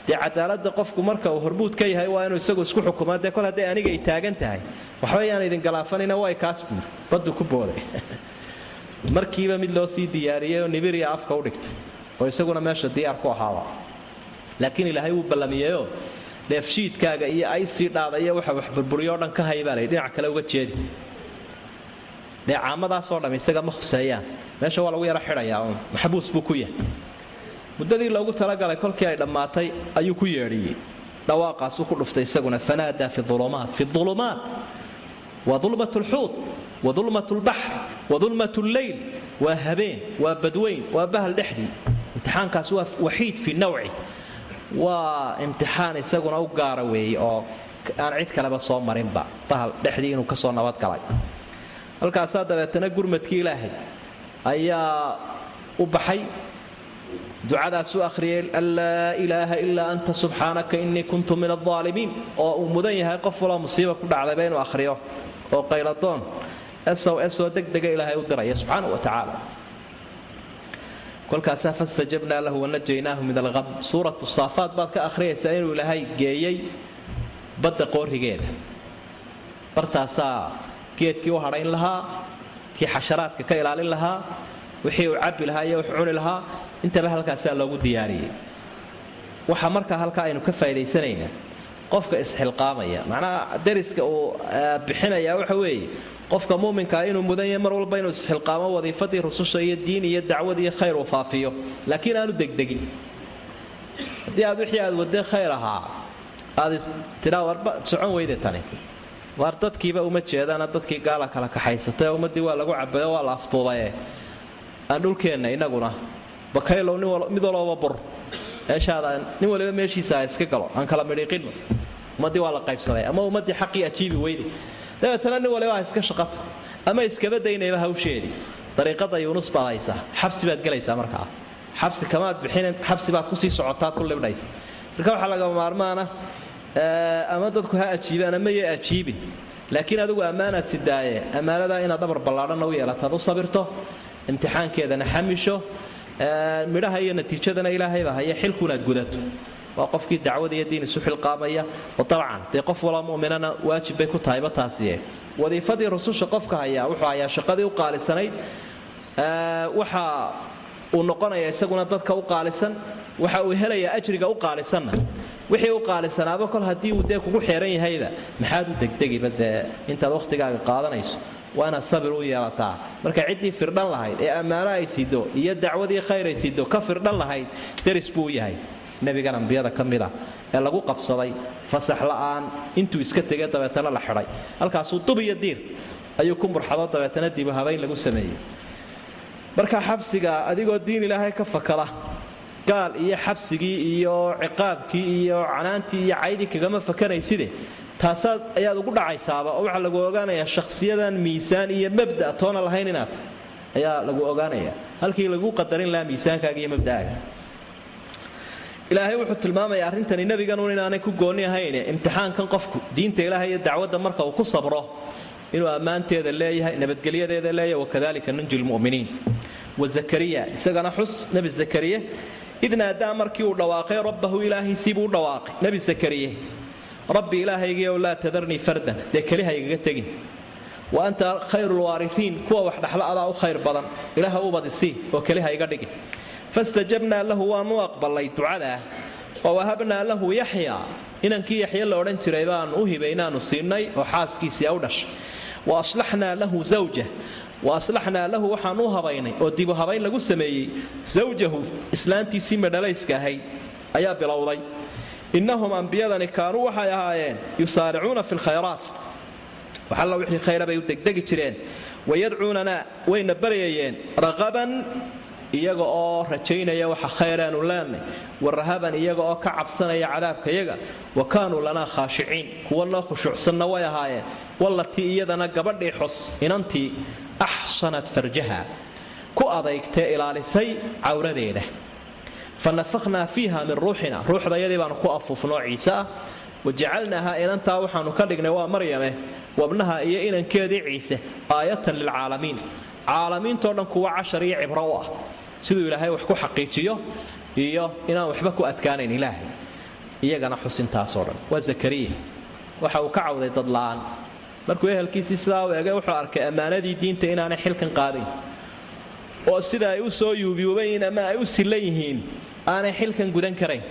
de cadaalada qofku marka uu horbuud ka yahay waa inuu isagu isku xukumo de kol haday aniga ay taagan tahay waxba yaan idin galaafanina way kaas badu ku booday markiiba mid loo sii diyaariyay oo nibiriya afka u dhigtay oo isaguna meesha diyaar ku ahaa laakiin ilaahay uu balamiyeeyo deefshiidkaaga iyo ay sii dhaadaya waxa wax burburiyo dhan ka haybalay dhinac kale uga jeedi deecamadaas oo dham isaga ma xuseeyaan meesha waa lagu yara xirayaa oo maxbuus buu ku yahay. muddadii loogu talagalay kolkii ay dhamaatay ayuu ku yeedhiyay dhawaaqaas uu ku dhuftay isaguna fanaada fi dhulumaat wa dhulmatul hut wa dhulmatul bahr wa dhulmatul layl wa habeen wa badwayn wa bahal dhexdi. imtixaankaas waa waxiid fi nawci waa imtixaan isaguna u gaar weey oo aan cid kaleba soo marinba bahal dhexdi inuu ka soo nabad galay. halkaas dabeetana gurmadkii ilaahay ayaa u baxay ducadaas u akhriyay alla ilaaha illa anta subhanaka inni kuntu min adh-dhalimin oo mudan yahay qof wala musiiba ku dhacday inuu akhriyo oo qayladoon SOS degdega ilaahay u diray subhanahu wa ta'ala. kolkaas fastajabna lahu wa najaynahu min al-gham. suuratu saafat baad ka akhriyaysaa inuu ilaahay geeyay badda qoorigeeda bartaasa geedkii u harayn lahaa kii xasharaadka ka ilaalin lahaa wixii uu cabbi lahaa iyo wuxuu cuni lahaa intaba halkaasaa loogu diyaariyey. waxa markaa halkaa aynu ka faa'iidaysanaynaa qofka isxilqaamaya macnaha dariska uu bixinaya waxa weeye qofka muuminka inuu mudan yahay mar walba inuu isxilqaamo wadiifadii rususha iyo diin iyo dacwad iyo khayr uu faafiyo laakiin aanu degdegin. haddii aad wixii aad waday khayr ahaa aad tiraa warba socon weyde tani waar dadkiiba uma jeedana dadkii gaala kala kaxaysatay ummadii waa lagu cabayo waa la aftuubaye aan dhulkeenna inaguna bakaylow mid walba bur eeshaada nin waliba meeshiisa iska galo aan kala midhiiqino ummadii waa la qaybsaday ama ummadii xaqii ajiibi weyde dabeetana nin waliba iska shaqato ama iskaba daynayba hawsheedii dariiqada Yunus baa haysa xabsi baad galaysaa markaa xabsi kamaad bixin xabsi baad ku sii socotaad ku libdhaysa marka waxa laga maarmaana ama dadku ha ajiibaan ama ay ajiibin laakiin adigu amaanad sidaaye amaanada inaad dabar ballaaran u yeelato u sabirto imtixaankeedana xamisho midhaha iyo natiijadana Ilaahay baa haya xilkunaad gudato waa qofkii dacwada iyo diin isu xilqaamaya oo tabcan qof wala muuminana waajib bay ku tahay taasiye wadiifadii rususha qofka haya wuxuu haya shaqadii u qaalisanayd waxa uu noqonayaa isaguna dadka u qaalisan waxa uu helayaa ajriga u qaalisanna wixii u qaalisanaaba kol hadii uu kugu xeeran yahayda maxaad u degdegiba intaad waqtigaaga qaadanayso waana sabir u yeelataa marka cidii firdhan lahayd ee amaana ay sido iyo dacwadii khayr ay sido ka firdhan lahayd daris buu yahay nabigan anbiyada kamida ee lagu qabsaday fasax la'aan intuu iska tagay dabeetana la xiray halkaas uu dubiyo diir ayuu ku murxado dabeetana dib habayn lagu sameeyay marka xabsiga adigoo diin Ilaahay ka fakala gaal iyo xabsigii iyo ciqaabkii iyo canaantii iyo caydii kagama fakanaysidee taasaad ayaad ugu dhacaysaaba oo waxa lagu ogaanayaa shakhsiyadan miisaan iyo mabda toona lahayn inaad ayaa lagu ogaanayaa halkii lagu qadarin lahaa miisaankaaga iyo mabdaaga. Ilaahay wuxuu tilmaamayaa arrintani nabigan inaanay ku gooni ahayn imtixaankan qofku diinta Ilaahay iyo dacwadda marka uu ku sabro inuu amaanteeda leeyahay nabadgeliyadeeda leeyahay wakadalika nunjil mu'miniin wa zakariya isagana xus nabi zakariya idna daa markii uu dhawaaqay rabbahu ilaahi sibuu dhawaaqay nabi zakariya rabbi ilaahaygi oo la tadarni fardan de kaliha iga tagin wa anta khayrul warithin kuwa wax dhaxla adaa u khayr badan ilaaha uu badisi oo kaliha iga dhigin fastajabna lahu wa muqbalay ducada wa wahabna lahu yahya inankii yahya la oran jiray baan u hibaynaanu siinay oo xaaskiisii u dhashay wa aslahna lahu zawjah wa aslahna lahu waxaanu habaynay oo dib u habayn lagu sameeyay zawjahu islaantiisii madhalayska ahay ayaa bilowday innahum anbiyadani kaanu waxay ahaayeen yusaaricuuna fil khayraat waxa la wixii khayr bay u degdegi jireen wayadcuunana wayna barayeen raqaban iyaga oo rajaynaya waxa khayraanu laanay warahaban iyaga oo ka cabsanaya cadaabka iyaga wa kaanu lana khaashiciin kuwana khushuucsanna way ahaayeen wallati iyadana gabadhii xus inantii ahsanat farjaha ku adeegtay ilaalisay cawradeeda fanafakhna fiha min ruuxina ruuxdayadii baan ku afufnoo ciisa wajacalnaha inanta waxaanu ka dhignay waa maryame wabnaha iyo inankeedii ciise aayatan lil caalamiin caalamiinto dhan kuwa 10 iyo cibro ah sidoo Ilaahay wax ku xaqiijiyo iyo inaan waxba ku adkaanayn Ilaahay iyagana xusintaas oo dhan waa zakariya waxa uu ka cawday dad la'aan markuu ehelkiisii sidaa u eegay wuxuu arkay amaanadii diinta inaanay xilkan qaadin oo sida ay u soo yuubiyeen ama ay u sileeyihiin aanay xilkan gudan karayn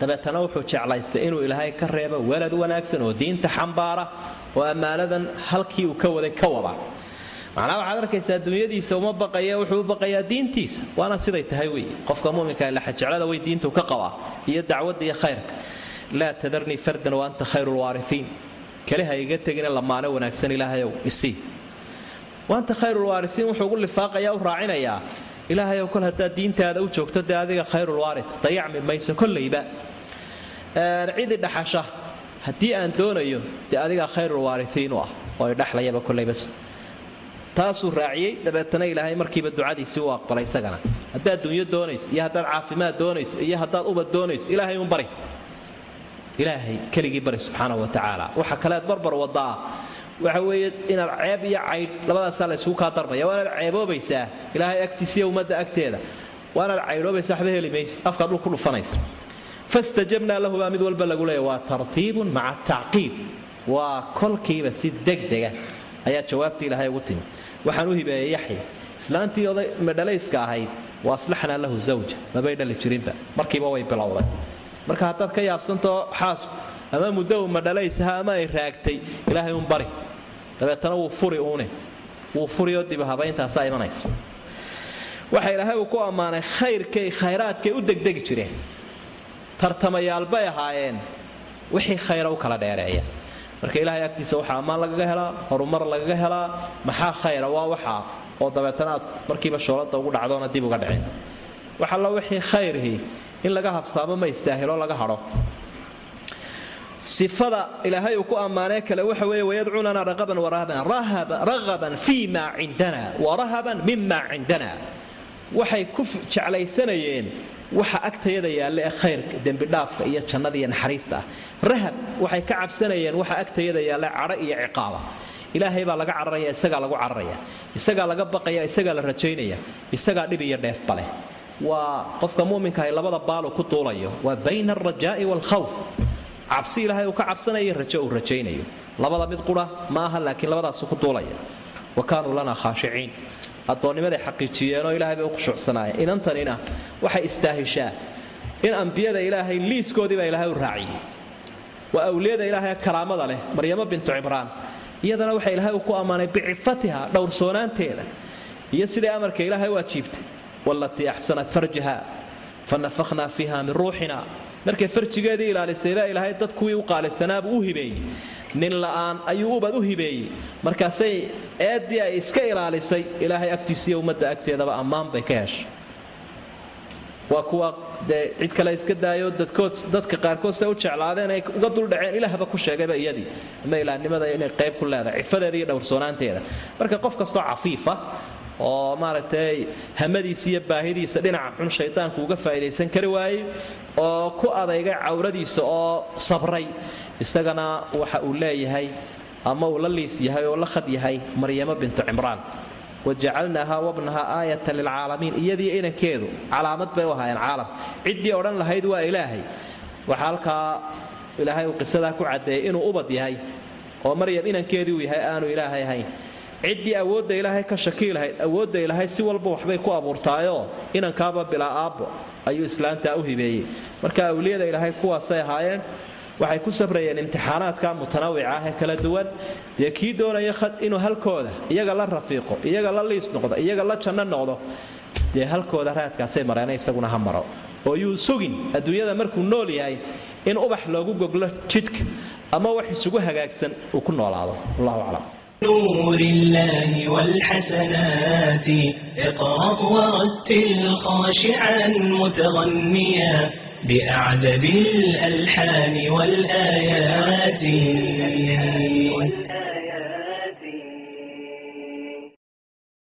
dabeetana wuxuu jeclaystay inuu Ilaahay ka reebo walad wanaagsan oo diinta xambaara oo amaanadan halkii uu ka waday ka wada macnaha waxaad arkaysaa dunyadiisa uma baqaya wuxuu baqayaa diintiisa waana siday tahay weey qofka muuminka ah la xajaclada way diintu ka qabaa iyo dacwadda iyo khayrka la tadarni fardan wa anta khayrul warithin kaliha iga tagina lamaana wanaagsan Ilaahayow isii wa anta khayrul warithin wuxuu u lifaaqayaa u raacinaya Ilaahayow kol hadaa diintaada u joogto adiga khayrul warith dayacmi mayso kullayba cidi dhaxasha hadii aan doonayo adiga khayrul warithin oo dhaxlayaba kullayba taasuu raaciyay dabeetana Ilaahay markiiba ducadiisii uu aqbalay isagana hadaa dunya doonays iyo hadaa caafimaad doonays iyo hadaa ubad doonays Ilaahay un bari Ilaahay kaligi bari subhanahu wa ta'ala waxa kale barbar wadaa waxa weeye inaad ceeb iyo cayd labadaas la isku ka darbaya waana ceeboobaysaa Ilaahay agtiisa umada agteeda waana caydoobaysaa waxba helimays afka dhul ku dhufanaysa fastajabna lahu mid walba lagu leeyahay waa tartiibun ma'a ta'qiib waa kolkiiba si degdega ayaa jawaabtii Ilaahay ugu timi waxaan u hibeeyay Yahya islaantii oday madhalayska ahayd waa aslaxna lahu zawja mabay dhali jirinba markiiba way bilowday marka haddaad ka yaabsanto xaasku ama muddo madhalaysaha ama ay raagtay ilaahay un bari dabeetana wuu furiyo dib habayntaasa imanaysa waxa ilaahay uu ku ammaanay khayraadkay u degdegi jireen tartamayaal bay ahaayeen wixii khayra u kala dheereeya marka ilaahay agtiisa waxa ammaan lagaga helaa horumar lagaga helaa maxaa khayra waa waxa oo dabeetana markiiba shoolada ugu dhacdoona dib uga dhaceen waxa la wixii khayrihi in laga habsaamo ma istaahilo laga haro sifada ilaahay uu ku ammaanay kale waxa weeye wayadcuuna ragaban wa rahaban fiima indana wa rahaban mimma indana waxay ku jeclaysanayeen waxa agtayada yaalla ee khayrka dambi dhaafka iyo jannada iyo naxariista rahab waxay ka cabsanayeen waxa agtayada yaalla cadho iyo ciqaaba ilaahay baa laga cararaya isaga lagu cararaya isaga laga baqaya isaga la rajaynaya isaga dhib iyo dheef bale waa qofka muuminka ay labada baalo ku duulayo waa bayna ar-rajaa'i wal khawf cabsi ilaahay uu ka cabsanayo rajo uu rajaynayo labada mid qura ma aha laakiin labadaas ku duulaya wa kaanu lana khaashiin adoonnimada xaqiijiyeen oo ilaahay bay u khushuucsanayeen inantanina waxay istaahishaa in anbiyada ilaahay liiskoodii baa ilaahay u raaciyay waa awliyada ilaahay karaamada leh maryamo bintu cibraan iyadana waxa ilaahay ku amaanay bicifatiha dhowrsoonaanteeda iyo sidii amarka ilaahay waajiibtay wallati ahsanat farjaha fanafakhna fiha min ruuhina markay farjigeedii ilaalisay ilaahay dadkii u qaalisanaab u hibeeyay nin la'aan ayuu ubad u hibeeyay markaasay eedii ay iska ilaalisay ilaahay agtiisa umada agteedaba ammaan bay ka heshay waa kuwa cid kale iska daayo dadka qaarkood say u jeclaadeen ay uga dul dhaceen ilaahba ku sheegayba iyadii ama ilaahnimada inay qayb ku leedahay cifadeeda iyo dhowrsoonaanteeda marka qof kastoo cafiifa oo maaragtay hamadiisa iyo baahidiisa dhinaca xun shaytaanku uga faa'iideysan kari waayay oo ku adayga cawradiisa oo sabray isagana waxa uu leeyahay ama uu la liis yahay oo la khad yahay maryamo bintu cimraan wajacalnaha wabnaha aayatan lilcaalamiin iyadii inankeedu calaamad bay u ahaayeen caalam ciddii odhan lahayd waa ilaahay waxa halkaa ilaahay uu qisadaa ku caddeeyay inuu ubad yahay oo maryam inankeedii uu yahay aanu ilaahay ahayn ciddii awoodda ilaahay ka shaki lahayd awoodda ilaahay si walba waxbay ku abuurtaayoo inankaaba bilaa aabbo ayuu islaantaa u hibeeyey marka awliyada ilaahay kuwaasay ahaayeen waxay ku sabrayeen imtixaanaadka mutanawwica ah ee kala duwan dee kii doonaya inuu halkooda iyaga la rafiiqo iyaga la liis noqdo iyaga la janno noqdo dee halkooda raadkaasay mareen isaguna ha maro oo yuu sugin adduunyada markuu nool yahay in ubax loogu goglo jidka ama wax isugu hagaagsan uu ku noolaado wallahu aclam نور الله والحسنات اقرأ ورتل خاشعا متغنيا بأعجب الألحان والآيات